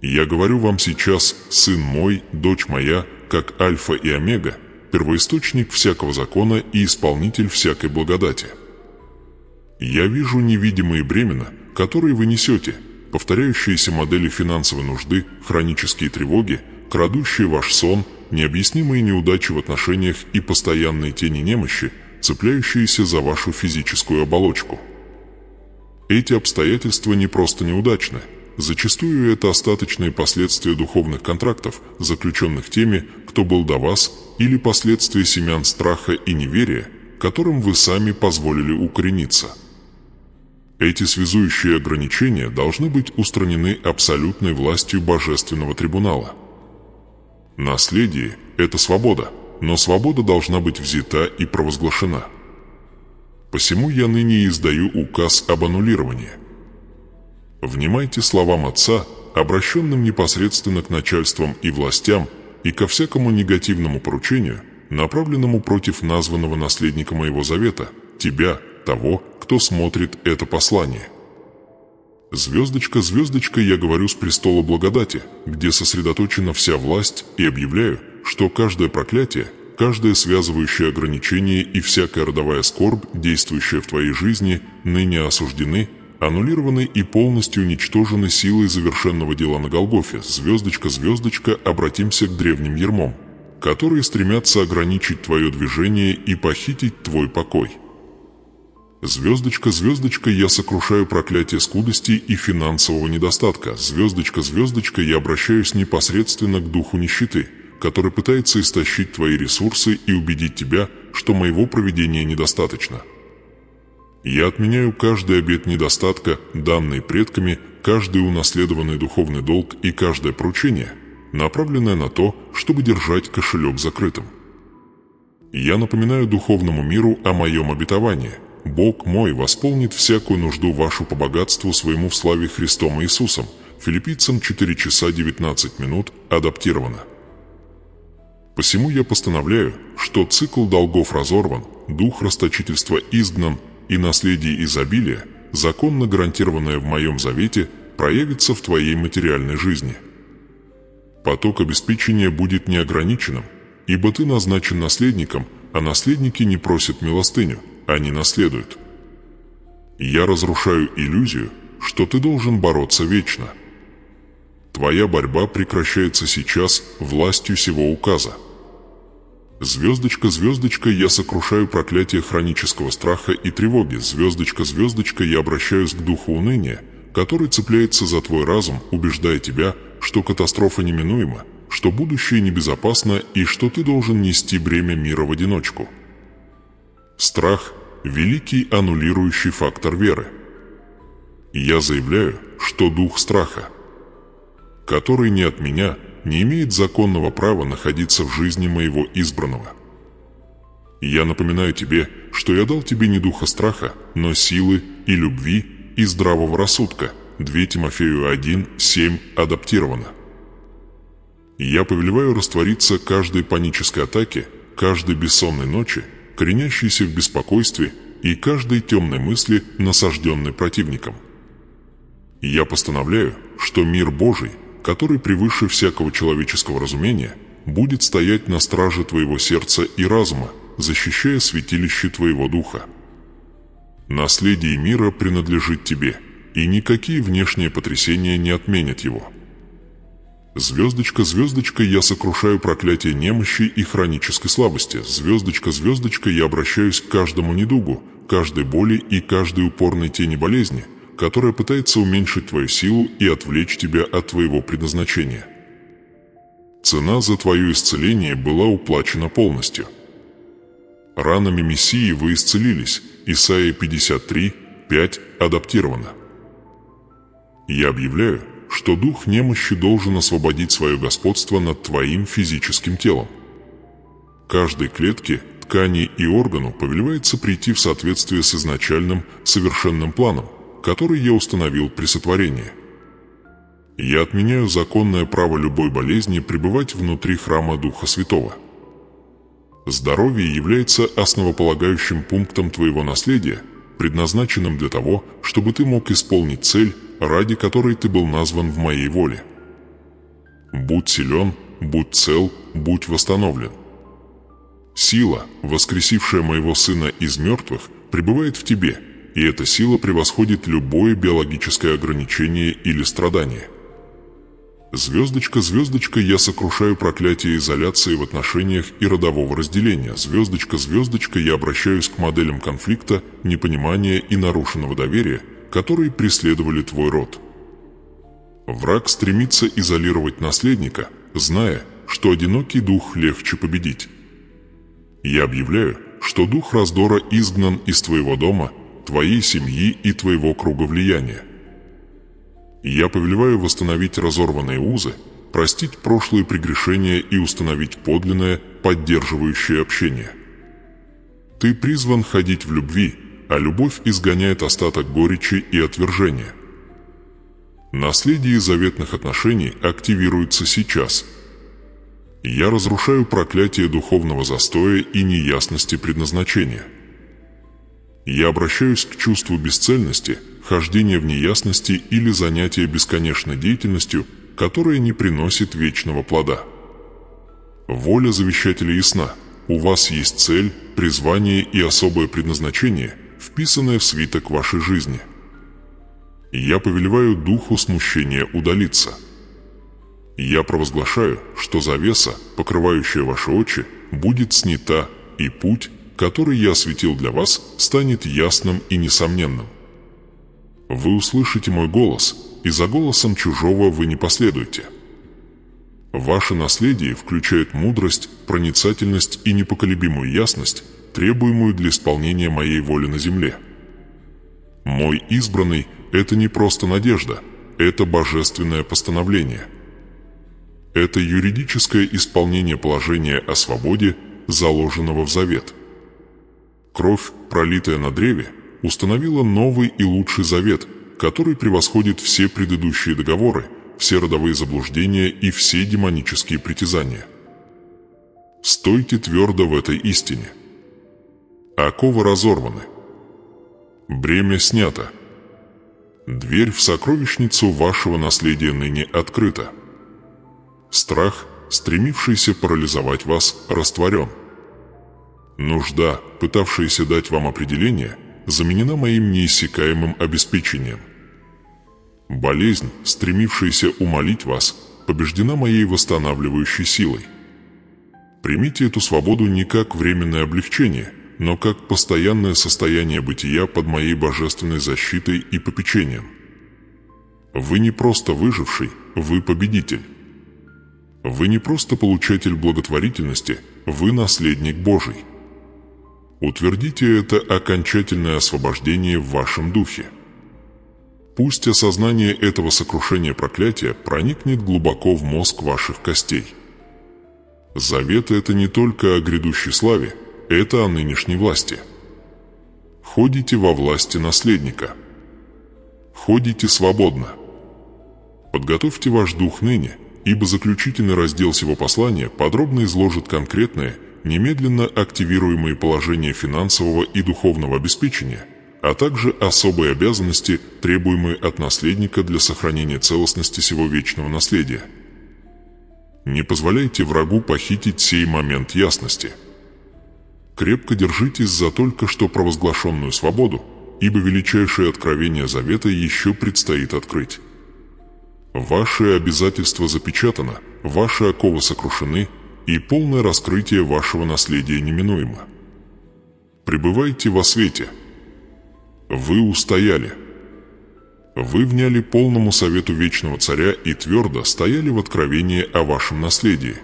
Я говорю вам сейчас, сын мой, дочь моя, как альфа и омега, первоисточник всякого закона и исполнитель всякой благодати. Я вижу невидимые бремена, которые вы несете, повторяющиеся модели финансовой нужды, хронические тревоги, крадущие ваш сон, необъяснимые неудачи в отношениях и постоянные тени немощи, цепляющиеся за вашу физическую оболочку. Эти обстоятельства не просто неудачны. Зачастую это остаточные последствия духовных контрактов, заключенных теми, кто был до вас, или последствия семян страха и неверия, которым вы сами позволили укорениться. Эти связующие ограничения должны быть устранены абсолютной властью Божественного трибунала. Наследие – это свобода, но свобода должна быть взята и провозглашена. Посему я ныне издаю указ об аннулировании. Внимайте словам Отца, обращенным непосредственно к начальствам и властям и ко всякому негативному поручению, направленному против названного наследника моего завета, тебя, того, кто смотрит это послание. Звездочка, звездочка, я говорю с престола благодати, где сосредоточена вся власть, и объявляю, что каждое проклятие, каждое связывающее ограничение и всякая родовая скорбь, действующая в твоей жизни, ныне осуждены, аннулированы и полностью уничтожены силой завершенного дела на Голгофе. Звездочка, звездочка, обратимся к древним ярмам, которые стремятся ограничить твое движение и похитить твой покой. Звездочка, звездочка, я сокрушаю проклятие скудости и финансового недостатка. Звездочка, звездочка, я обращаюсь непосредственно к духу нищеты, который пытается истощить твои ресурсы и убедить тебя, что моего провидения недостаточно. Я отменяю каждый обет недостатка, данный предками, каждый унаследованный духовный долг и каждое поручение, направленное на то, чтобы держать кошелек закрытым. Я напоминаю духовному миру о моем обетовании. Бог мой восполнит всякую нужду вашу по богатству своему в славе Христом Иисусом. Филиппийцам 4 часа 19 минут, адаптировано. Посему я постановляю, что цикл долгов разорван, дух расточительства изгнан, и наследие изобилия, законно гарантированное в моем завете, проявится в твоей материальной жизни. Поток обеспечения будет неограниченным, ибо ты назначен наследником, а наследники не просят милостыню, они наследуют. Я разрушаю иллюзию, что ты должен бороться вечно. Твоя борьба прекращается сейчас властью сего указа. Звездочка, звездочка, я сокрушаю проклятие хронического страха и тревоги. Звездочка, звездочка, я обращаюсь к духу уныния, который цепляется за твой разум, убеждая тебя, что катастрофа неминуема, что будущее небезопасно и что ты должен нести бремя мира в одиночку. Страх – великий аннулирующий фактор веры. Я заявляю, что дух страха, который не от меня, не имеет законного права находиться в жизни моего избранного. Я напоминаю тебе, что я дал тебе не духа страха, но силы и любви и здравого рассудка. 2 Тимофею 1, 7, адаптировано. Я повелеваю раствориться каждой панической атаке, каждой бессонной ночи, коренящейся в беспокойстве и каждой темной мысли, насажденной противником. Я постановляю, что мир Божий, который превыше всякого человеческого разумения, будет стоять на страже твоего сердца и разума, защищая святилище твоего духа. Наследие мира принадлежит тебе, и никакие внешние потрясения не отменят его. Звездочка, звездочка, я сокрушаю проклятие немощи и хронической слабости. Звездочка, звездочка, я обращаюсь к каждому недугу, каждой боли и каждой упорной тени болезни, которая пытается уменьшить твою силу и отвлечь тебя от твоего предназначения. Цена за твое исцеление была уплачена полностью. Ранами Мессии вы исцелились. Исайя 53, 5, адаптировано. Я объявляю, что дух немощи должен освободить свое господство над твоим физическим телом. Каждой клетке, ткани и органу повелевается прийти в соответствие с изначальным совершенным планом, который я установил при сотворении. Я отменяю законное право любой болезни пребывать внутри храма Духа Святого. Здоровье является основополагающим пунктом твоего наследия, предназначенным для того, чтобы ты мог исполнить цель, ради которой ты был назван в моей воле. Будь силен, будь цел, будь восстановлен. Сила, воскресившая моего сына из мертвых, пребывает в тебе, и эта сила превосходит любое биологическое ограничение или страдание. Звездочка, звездочка, я сокрушаю проклятие изоляции в отношениях и родового разделения. Звездочка, звездочка, я обращаюсь к моделям конфликта, непонимания и нарушенного доверия, которые преследовали твой род. Враг стремится изолировать наследника, зная, что одинокий дух легче победить. Я объявляю, что дух раздора изгнан из твоего дома, твоей семьи и твоего круга влияния. Я повелеваю восстановить разорванные узы, простить прошлые прегрешения и установить подлинное, поддерживающее общение. Ты призван ходить в любви, а любовь изгоняет остаток горечи и отвержения. Наследие заветных отношений активируется сейчас. Я разрушаю проклятие духовного застоя и неясности предназначения. Я обращаюсь к чувству бесцельности, хождения в неясности или занятия бесконечной деятельностью, которая не приносит вечного плода. Воля завещателя ясна. У вас есть цель, призвание и особое предназначение, вписанное в свиток вашей жизни. Я повелеваю духу смущения удалиться. Я провозглашаю, что завеса, покрывающая ваши очи, будет снята, и путь, который я осветил для вас, станет ясным и несомненным. Вы услышите мой голос, и за голосом чужого вы не последуете. Ваше наследие включает мудрость, проницательность и непоколебимую ясность, требуемую для исполнения моей воли на земле. Мой избранный – это не просто надежда, это божественное постановление. Это юридическое исполнение положения о свободе, заложенного в завет. Кровь, пролитая на древе, установила новый и лучший завет, который превосходит все предыдущие договоры, все родовые заблуждения и все демонические притязания. Стойте твердо в этой истине. Оковы разорваны. Бремя снято. Дверь в сокровищницу вашего наследия ныне открыта. Страх, стремившийся парализовать вас, растворен. Нужда, пытавшаяся дать вам определение, заменена моим неиссякаемым обеспечением. Болезнь, стремившаяся умолить вас, побеждена моей восстанавливающей силой. Примите эту свободу не как временное облегчение, но как постоянное состояние бытия под моей божественной защитой и попечением. Вы не просто выживший, вы победитель. Вы не просто получатель благотворительности, вы наследник Божий. Утвердите это окончательное освобождение в вашем духе. Пусть осознание этого сокрушения проклятия проникнет глубоко в мозг ваших костей. Завет – это не только о грядущей славе, это о нынешней власти. Ходите во власти наследника. Ходите свободно. Подготовьте ваш дух ныне, ибо заключительный раздел сего послания подробно изложит конкретные, немедленно активируемые положения финансового и духовного обеспечения, а также особые обязанности, требуемые от наследника для сохранения целостности сего вечного наследия. Не позволяйте врагу похитить сей момент ясности. Крепко держитесь за только что провозглашенную свободу, ибо величайшее откровение завета еще предстоит открыть. Ваше обязательство запечатано, ваши оковы сокрушены, и полное раскрытие вашего наследия неминуемо. Пребывайте во свете. Вы устояли. Вы вняли полному совету Вечного Царя и твердо стояли в откровении о вашем наследии.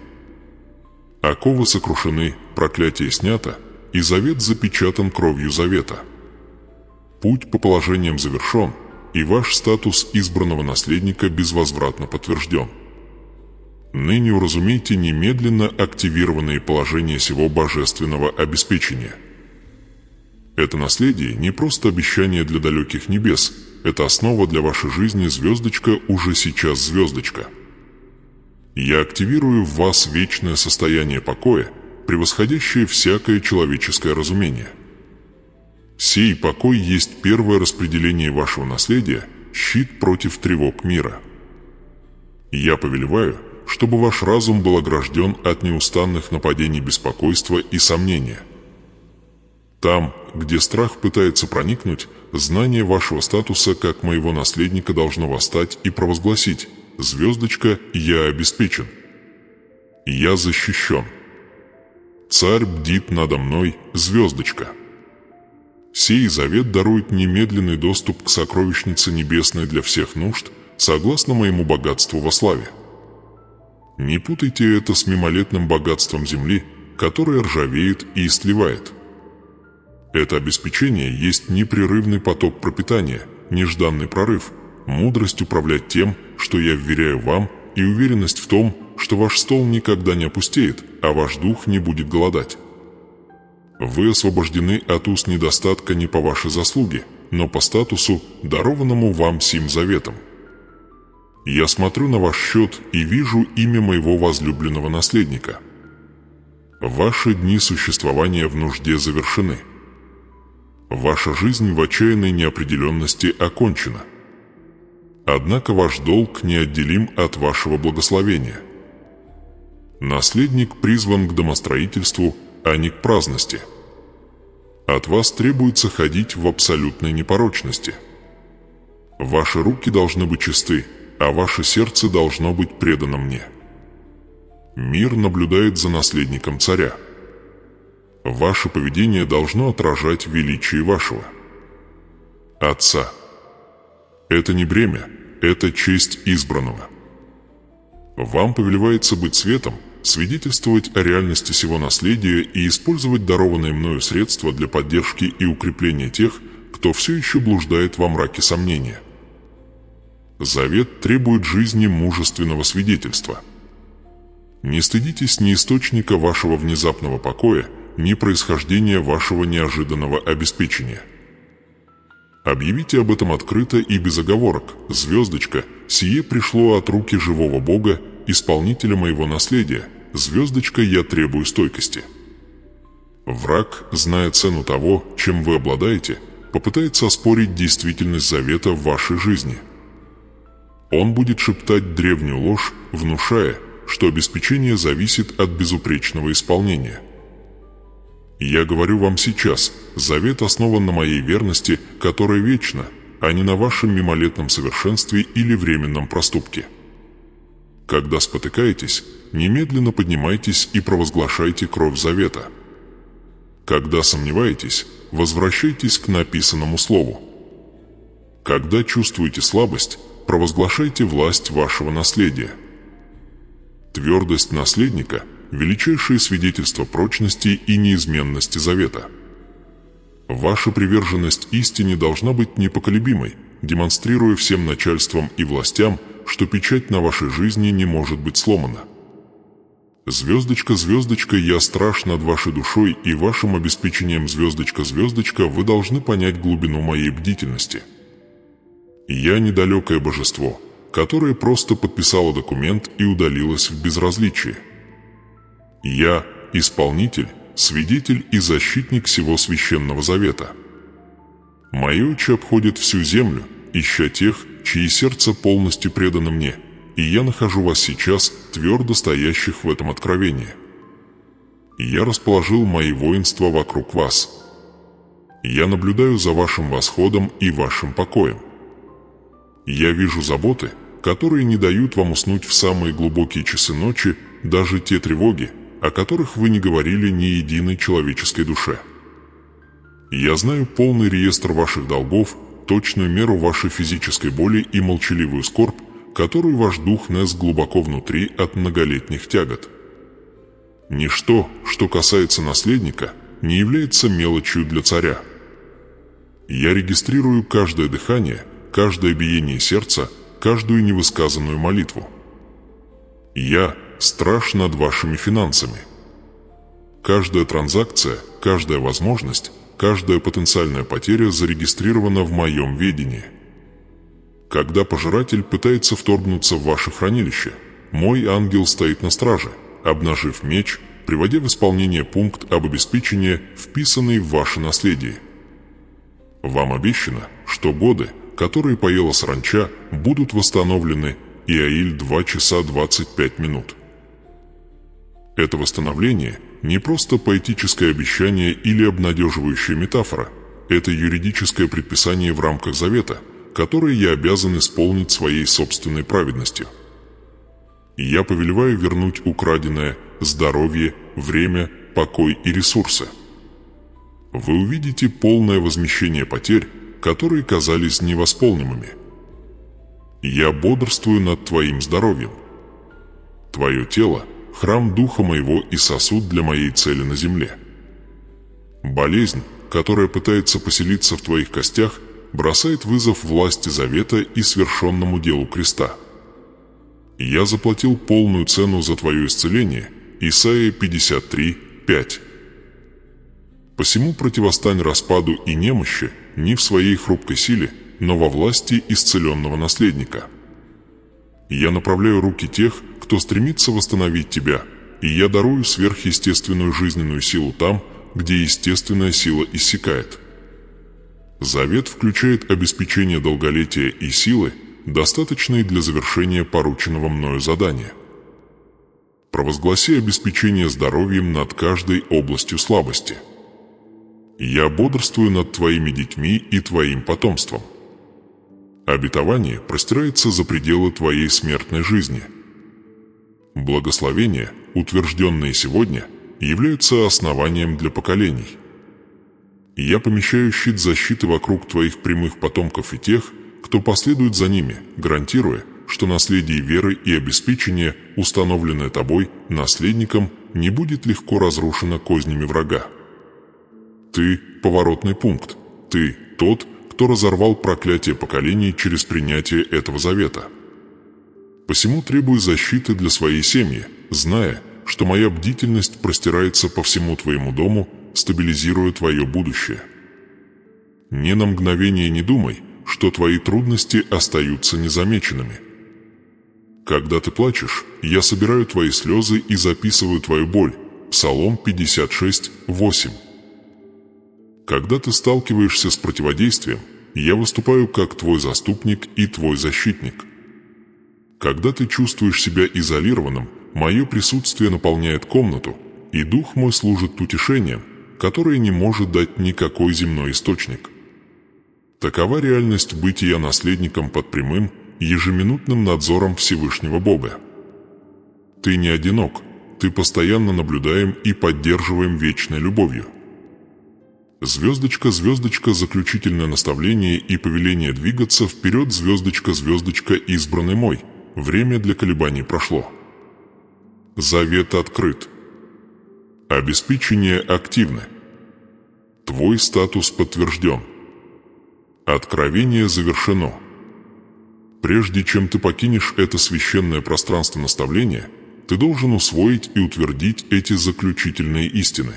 Оковы сокрушены, проклятие снято, и завет запечатан кровью завета. Путь по положениям завершен, и ваш статус избранного наследника безвозвратно подтвержден. Ныне уразумейте немедленно активированные положения сего божественного обеспечения. Это наследие не просто обещание для далеких небес, это основа для вашей жизни, звездочка, уже сейчас звездочка. Я активирую в вас вечное состояние покоя, превосходящее всякое человеческое разумение. Сей покой есть первое распределение вашего наследия, щит против тревог мира. Я повелеваю, чтобы ваш разум был огражден от неустанных нападений беспокойства и сомнения. Там, где страх пытается проникнуть, знание вашего статуса как моего наследника должно восстать и провозгласить: «Звездочка, я обеспечен. Я защищен. Царь бдит надо мной, звездочка». Сей завет дарует немедленный доступ к сокровищнице небесной для всех нужд, согласно моему богатству во славе. Не путайте это с мимолетным богатством земли, которое ржавеет и истлевает. Это обеспечение есть непрерывный поток пропитания, нежданный прорыв, мудрость управлять тем, что я вверяю вам, и уверенность в том, что ваш стол никогда не опустеет, а ваш дух не будет голодать. Вы освобождены от уз недостатка не по вашей заслуге, но по статусу, дарованному вам сим заветом. Я смотрю на ваш счет и вижу имя моего возлюбленного наследника. Ваши дни существования в нужде завершены. Ваша жизнь в отчаянной неопределенности окончена. Однако ваш долг неотделим от вашего благословения. Наследник призван к домостроительству, а не к праздности. От вас требуется ходить в абсолютной непорочности. Ваши руки должны быть чисты, а ваше сердце должно быть предано мне. Мир наблюдает за наследником царя. Ваше поведение должно отражать величие вашего Отца. Это не бремя, это честь избранного. Вам повелевается быть светом, свидетельствовать о реальности сего наследия и использовать дарованные мною средства для поддержки и укрепления тех, кто все еще блуждает во мраке сомнения. Завет требует жизни мужественного свидетельства. Не стыдитесь ни источника вашего внезапного покоя, ни происхождения вашего неожиданного обеспечения. Объявите об этом открыто и без оговорок. Звездочка, сие пришло от руки живого Бога, исполнителя моего наследия. Звездочка, я требую стойкости. Враг, зная цену того, чем вы обладаете, попытается оспорить действительность завета в вашей жизни. Он будет шептать древнюю ложь, внушая, что обеспечение зависит от безупречного исполнения. Я говорю вам сейчас, завет основан на моей верности, которая вечна, а не на вашем мимолетном совершенстве или временном проступке. Когда спотыкаетесь, немедленно поднимайтесь и провозглашайте кровь завета. Когда сомневаетесь, возвращайтесь к написанному слову. Когда чувствуете слабость, провозглашайте власть вашего наследия. Твердость наследника – величайшее свидетельство прочности и неизменности завета. Ваша приверженность истине должна быть непоколебимой, демонстрируя всем начальствам и властям, что печать на вашей жизни не может быть сломана. Звездочка, звездочка, я страж над вашей душой и вашим обеспечением. Звездочка, звездочка, вы должны понять глубину моей бдительности. Я недалекое божество, которое просто подписало документ и удалилось в безразличие. Я – исполнитель, свидетель и защитник всего священного завета. Мои очи обходят всю землю, ища тех, чьи сердца полностью преданы мне, и я нахожу вас сейчас, твердо стоящих в этом откровении. Я расположил мои воинства вокруг вас. Я наблюдаю за вашим восходом и вашим покоем. Я вижу заботы, которые не дают вам уснуть в самые глубокие часы ночи, даже те тревоги, о которых вы не говорили ни единой человеческой душе. Я знаю полный реестр ваших долгов, точную меру вашей физической боли и молчаливую скорбь, которую ваш дух нес глубоко внутри от многолетних тягот. Ничто, что касается наследника, не является мелочью для царя. Я регистрирую каждое дыхание, каждое биение сердца, каждую невысказанную молитву. Я – страж над вашими финансами. Каждая транзакция, каждая возможность, каждая потенциальная потеря зарегистрирована в моем ведении. Когда пожиратель пытается вторгнуться в ваше хранилище, мой ангел стоит на страже, обнажив меч, приводя в исполнение пункт об обеспечении, вписанный в ваше наследие. Вам обещано, что годы, которые поела саранча, будут восстановлены. Иаиль 2 часа 25 минут. Это восстановление не просто поэтическое обещание или обнадеживающая метафора, это юридическое предписание в рамках завета, которое я обязан исполнить своей собственной праведностью. Я повелеваю вернуть украденное здоровье, время, покой и ресурсы. Вы увидите полное возмещение потерь, которые казались невосполнимыми. Я бодрствую над твоим здоровьем. Твое тело – храм духа моего и сосуд для моей цели на земле. Болезнь, которая пытается поселиться в твоих костях, бросает вызов власти завета и свершенному делу креста. Я заплатил полную цену за твое исцеление. Исайя 53:5. Посему противостань распаду и немощи не в своей хрупкой силе, но во власти исцеленного наследника. Я направляю руки тех, кто стремится восстановить тебя, и я дарую сверхъестественную жизненную силу там, где естественная сила иссякает. Завет включает обеспечение долголетия и силы, достаточные для завершения порученного мною задания. Провозгласи обеспечение здоровьем над каждой областью слабости. Я бодрствую над твоими детьми и твоим потомством. Обетование простирается за пределы твоей смертной жизни. Благословения, утвержденные сегодня, являются основанием для поколений. Я помещаю щит защиты вокруг твоих прямых потомков и тех, кто последует за ними, гарантируя, что наследие веры и обеспечения, установленное тобой, наследником, не будет легко разрушено кознями врага. Ты – поворотный пункт. Ты – тот, кто разорвал проклятие поколений через принятие этого завета. Посему требуй защиты для своей семьи, зная, что моя бдительность простирается по всему твоему дому, стабилизируя твое будущее. Ни на мгновение не думай, что твои трудности остаются незамеченными. Когда ты плачешь, я собираю твои слезы и записываю твою боль. Псалом 56:8. Когда ты сталкиваешься с противодействием, я выступаю как твой заступник и твой защитник. Когда ты чувствуешь себя изолированным, мое присутствие наполняет комнату, и дух мой служит утешением, которое не может дать никакой земной источник. Такова реальность бытия наследником под прямым, ежеминутным надзором Всевышнего Бога. Ты не одинок, ты постоянно наблюдаем и поддерживаем вечной любовью. Звездочка, звездочка, заключительное наставление и повеление двигаться вперед, звездочка, звездочка, избранный мой. Время для колебаний прошло. Завет открыт. Обеспечение активно. Твой статус подтвержден. Откровение завершено. Прежде чем ты покинешь это священное пространство наставления, ты должен усвоить и утвердить эти заключительные истины.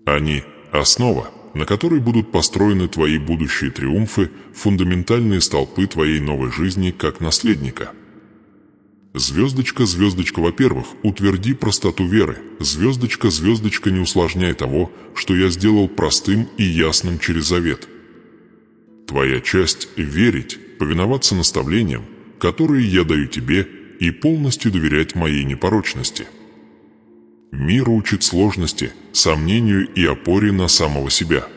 Они – основа, на которой будут построены твои будущие триумфы, фундаментальные столпы твоей новой жизни как наследника. Звездочка, звездочка, во-первых, утверди простоту веры. Звездочка, звездочка, не усложняй того, что я сделал простым и ясным через завет. Твоя часть – верить, повиноваться наставлениям, которые я даю тебе, и полностью доверять моей непорочности. Мир учит сложности, сомнению и опоре на самого себя.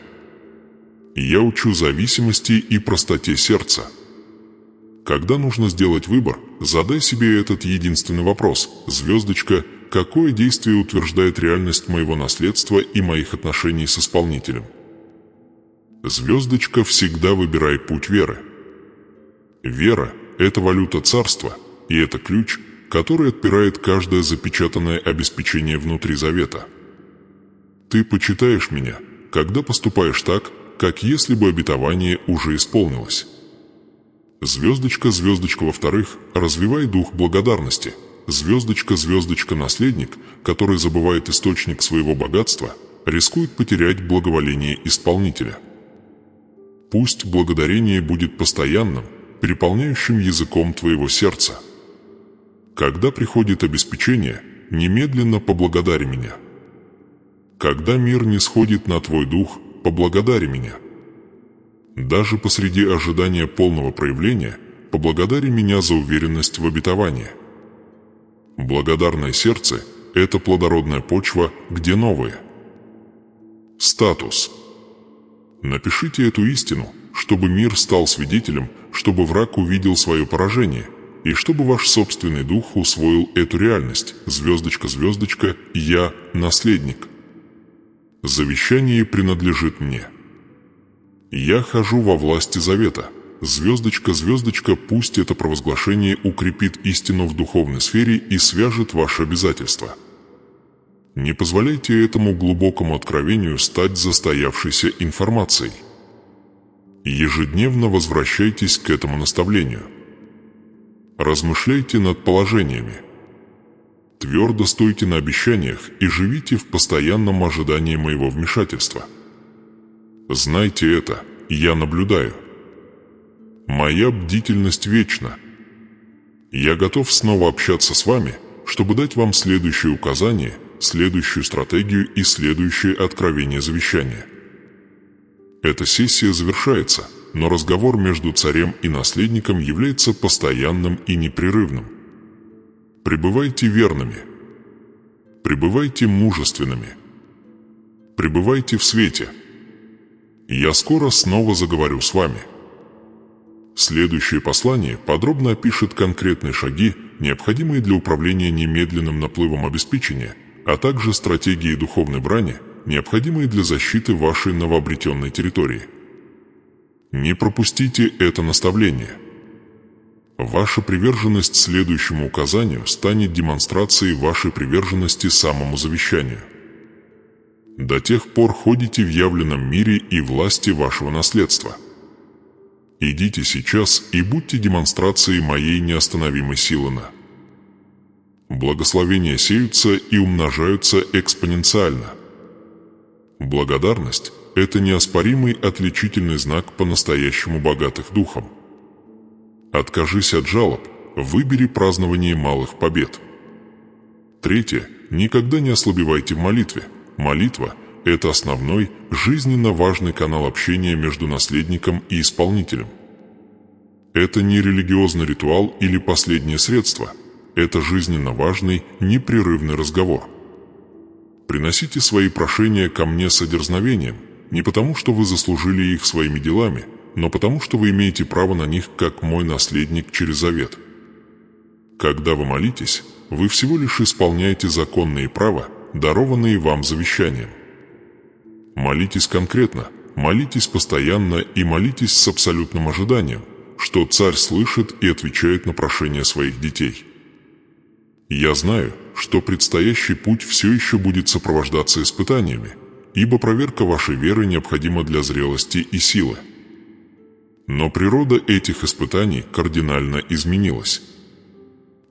Я учу зависимости и простоте сердца. Когда нужно сделать выбор, задай себе этот единственный вопрос. Звездочка, какое действие утверждает реальность моего наследства и моих отношений с исполнителем? Звездочка, всегда выбирай путь веры. Вера – это валюта царства, и это ключ, который отпирает каждое запечатанное обеспечение внутри завета. Ты почитаешь меня, когда поступаешь так, как если бы обетование уже исполнилось. Звездочка, звездочка, во-вторых, развивай дух благодарности. Звездочка, звездочка, наследник, который забывает источник своего богатства, рискует потерять благоволение исполнителя. Пусть благодарение будет постоянным, переполняющим языком твоего сердца. Когда приходит обеспечение, немедленно поблагодари меня. Когда мир не сходит на твой дух, поблагодари меня. Даже посреди ожидания полного проявления, поблагодари меня за уверенность в обетовании. Благодарное сердце – это плодородная почва, где новые. Статус. Напишите эту истину, чтобы мир стал свидетелем, чтобы враг увидел свое поражение, и чтобы ваш собственный дух усвоил эту реальность. Звездочка, звездочка, я наследник. Завещание принадлежит мне. Я хожу во власти завета. Звездочка, звездочка, пусть это провозглашение укрепит истину в духовной сфере и свяжет ваши обязательства. Не позволяйте этому глубокому откровению стать застоявшейся информацией. Ежедневно возвращайтесь к этому наставлению. Размышляйте над положениями. Твердо стойте на обещаниях и живите в постоянном ожидании моего вмешательства. Знайте это, я наблюдаю. Моя бдительность вечна. Я готов снова общаться с вами, чтобы дать вам следующее указание, следующую стратегию и следующее откровение завещания. Эта сессия завершается, но разговор между царем и наследником является постоянным и непрерывным. Пребывайте верными. Пребывайте мужественными. Пребывайте в свете. Я скоро снова заговорю с вами. Следующее послание подробно опишет конкретные шаги, необходимые для управления немедленным наплывом обеспечения, а также стратегии духовной брани, необходимые для защиты вашей новообретенной территории. Не пропустите это наставление. Ваша приверженность следующему указанию станет демонстрацией вашей приверженности самому завещанию. До тех пор ходите в явленном мире и власти вашего наследства. Идите сейчас и будьте демонстрацией моей неостановимой силы на. Благословения сеются и умножаются экспоненциально. Благодарность – это неоспоримый отличительный знак по-настоящему богатых духом. Откажись от жалоб, выбери празднование малых побед. Третье. Никогда не ослабевайте в молитве. Молитва – это основной, жизненно важный канал общения между наследником и исполнителем. Это не религиозный ритуал или последнее средство. Это жизненно важный, непрерывный разговор. Приносите свои прошения ко мне с дерзновением, не потому, что вы заслужили их своими делами, но потому, что вы имеете право на них, как мой наследник через завет. Когда вы молитесь, вы всего лишь исполняете законные права, дарованные вам завещанием. Молитесь конкретно, молитесь постоянно и молитесь с абсолютным ожиданием, что Царь слышит и отвечает на прошения своих детей. Я знаю, что предстоящий путь все еще будет сопровождаться испытаниями, ибо проверка вашей веры необходима для зрелости и силы. Но природа этих испытаний кардинально изменилась.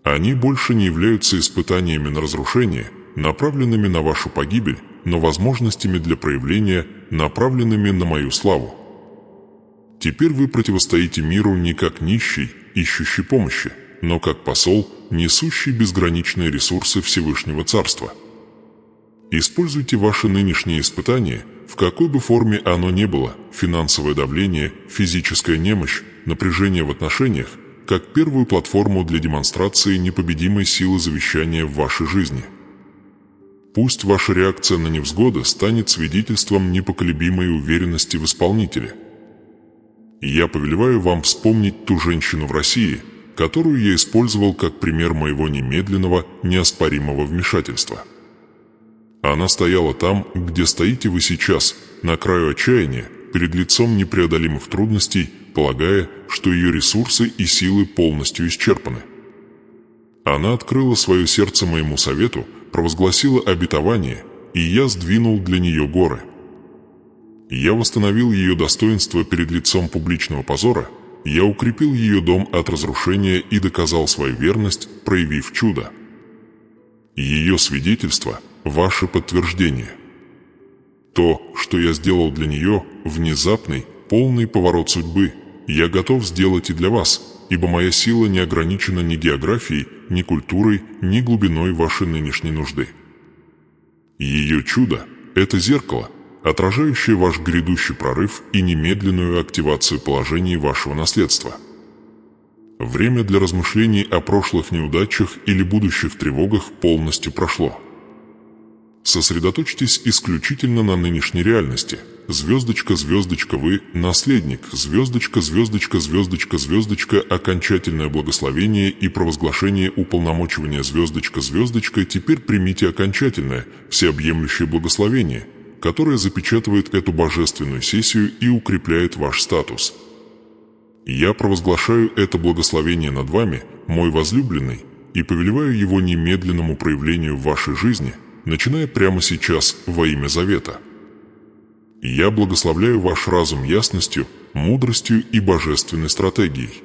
Они больше не являются испытаниями на разрушение, направленными на вашу погибель, но возможностями для проявления, направленными на мою славу. Теперь вы противостоите миру не как нищий, ищущий помощи, но как посол, несущий безграничные ресурсы Всевышнего Царства. Используйте ваши нынешние испытания, в какой бы форме оно ни было, финансовое давление, физическая немощь, напряжение в отношениях, как первую платформу для демонстрации непобедимой силы завещания в вашей жизни. Пусть ваша реакция на невзгоды станет свидетельством непоколебимой уверенности в исполнителе. Я повелеваю вам вспомнить ту женщину в России, которую я использовал как пример моего немедленного, неоспоримого вмешательства. Она стояла там, где стоите вы сейчас, на краю отчаяния, перед лицом непреодолимых трудностей, полагая, что ее ресурсы и силы полностью исчерпаны. Она открыла свое сердце моему совету, провозгласила обетование, и я сдвинул для нее горы. Я восстановил ее достоинство перед лицом публичного позора, я укрепил ее дом от разрушения и доказал свою верность, проявив чудо. Ее свидетельство – ваше подтверждение. То, что я сделал для нее, внезапный, полный поворот судьбы, я готов сделать и для вас, ибо моя сила не ограничена ни географией, ни культурой, ни глубиной вашей нынешней нужды. Ее чудо – это зеркало, отражающее ваш грядущий прорыв и немедленную активацию положений вашего наследства. Время для размышлений о прошлых неудачах или будущих тревогах полностью прошло. Сосредоточьтесь исключительно на нынешней реальности. Звездочка, звездочка, вы – наследник. Звездочка, звездочка, звездочка, звездочка, окончательное благословение и провозглашение уполномочивания. Звездочка, звездочка, теперь примите окончательное, всеобъемлющее благословение, которое запечатывает эту божественную сессию и укрепляет ваш статус. Я провозглашаю это благословение над вами, мой возлюбленный, и повелеваю его немедленному проявлению в вашей жизни, начиная прямо сейчас во имя завета. Я благословляю ваш разум ясностью, мудростью и божественной стратегией.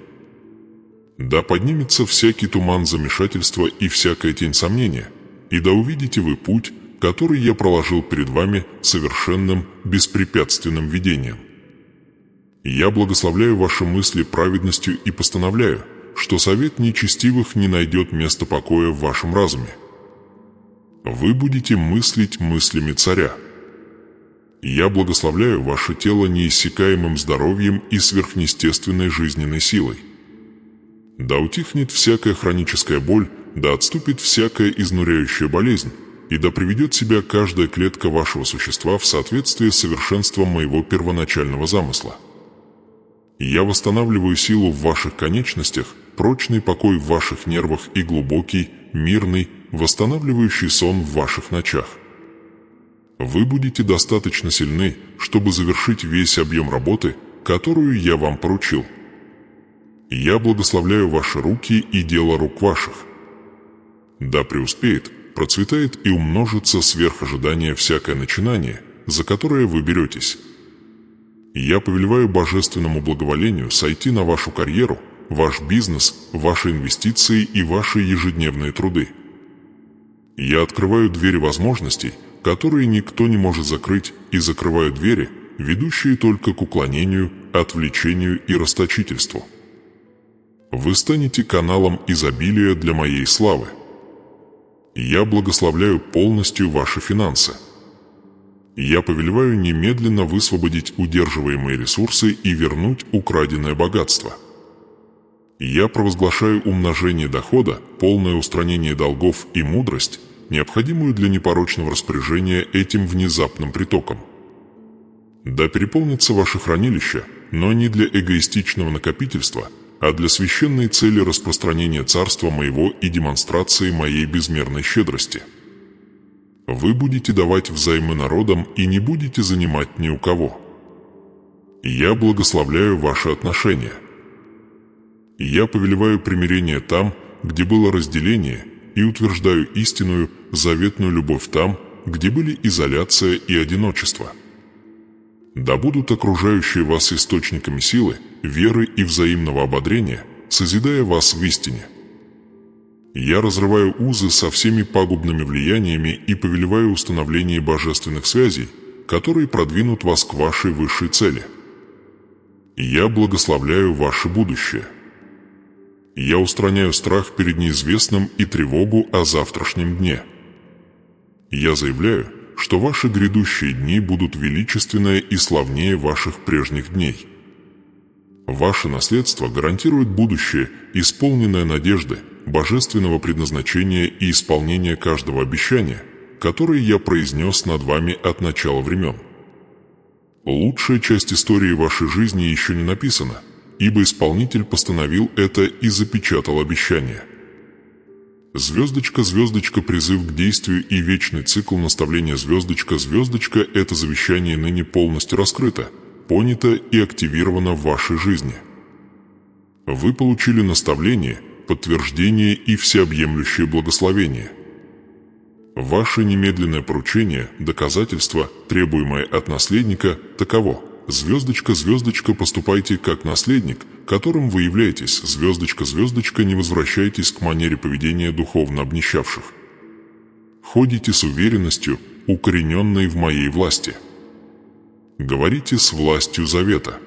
Да поднимется всякий туман замешательства и всякая тень сомнения, и да увидите вы путь, который я проложил перед вами совершенным, беспрепятственным видением. Я благословляю ваши мысли праведностью и постановляю, что совет нечестивых не найдет места покоя в вашем разуме. Вы будете мыслить мыслями царя. Я благословляю ваше тело неиссякаемым здоровьем и сверхъестественной жизненной силой. Да утихнет всякая хроническая боль, да отступит всякая изнуряющая болезнь, и да приведет себя каждая клетка вашего существа в соответствии с совершенством моего первоначального замысла. Я восстанавливаю силу в ваших конечностях, прочный покой в ваших нервах и глубокий, мирный, восстанавливающий сон в ваших ночах. Вы будете достаточно сильны, чтобы завершить весь объем работы, которую я вам поручил. Я благословляю ваши руки и дело рук ваших. Да преуспеет, процветает и умножится сверх ожидания всякое начинание, за которое вы беретесь. Я повелеваю божественному благоволению сойти на вашу карьеру, ваш бизнес, ваши инвестиции и ваши ежедневные труды. Я открываю двери возможностей, которые никто не может закрыть, и закрываю двери, ведущие только к уклонению, отвлечению и расточительству. Вы станете каналом изобилия для моей славы. Я благословляю полностью ваши финансы. Я повелеваю немедленно высвободить удерживаемые ресурсы и вернуть украденное богатство. Я провозглашаю умножение дохода, полное устранение долгов и мудрость, необходимую для непорочного распоряжения этим внезапным притоком. Да переполнится ваше хранилище, но не для эгоистичного накопительства, а для священной цели распространения царства моего и демонстрации моей безмерной щедрости. Вы будете давать взаймы народам и не будете занимать ни у кого. Я благословляю ваши отношения. Я повелеваю примирение там, где было разделение, и утверждаю истинную, заветную любовь там, где были изоляция и одиночество. Да будут окружающие вас источниками силы, веры и взаимного ободрения, созидая вас в истине. Я разрываю узы со всеми пагубными влияниями и повелеваю установление божественных связей, которые продвинут вас к вашей высшей цели. Я благословляю ваше будущее. Я устраняю страх перед неизвестным и тревогу о завтрашнем дне. Я заявляю, что ваши грядущие дни будут величественнее и славнее ваших прежних дней. Ваше наследство гарантирует будущее, исполненное надежды, божественного предназначения и исполнения каждого обещания, которое я произнес над вами от начала времен. Лучшая часть истории вашей жизни еще не написана, ибо Исполнитель постановил это и запечатал обещание. Звездочка, звездочка, призыв к действию и вечный цикл наставления звездочка, звездочка – это завещание ныне полностью раскрыто, понято и активировано в вашей жизни. Вы получили наставление, подтверждение и всеобъемлющее благословение. Ваше немедленное поручение, доказательство, требуемое от наследника, таково. Звездочка, звездочка, поступайте как наследник, которым вы являетесь. Звездочка, звездочка, не возвращайтесь к манере поведения духовно обнищавших. Ходите с уверенностью, укорененной в моей власти. Говорите с властью завета.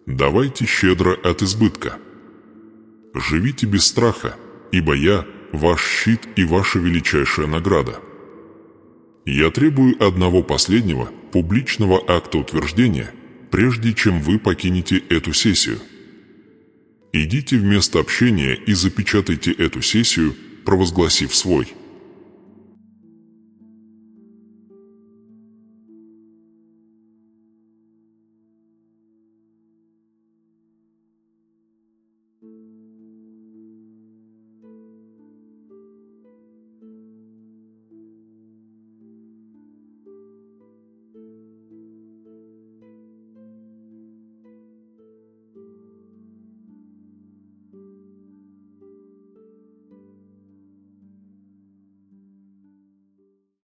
Давайте щедро от избытка. Живите без страха, ибо я – ваш щит и ваша величайшая награда. Я требую одного последнего, публичного акта утверждения, прежде чем вы покинете эту сессию. Идите в место общения и запечатайте эту сессию, провозгласив свой.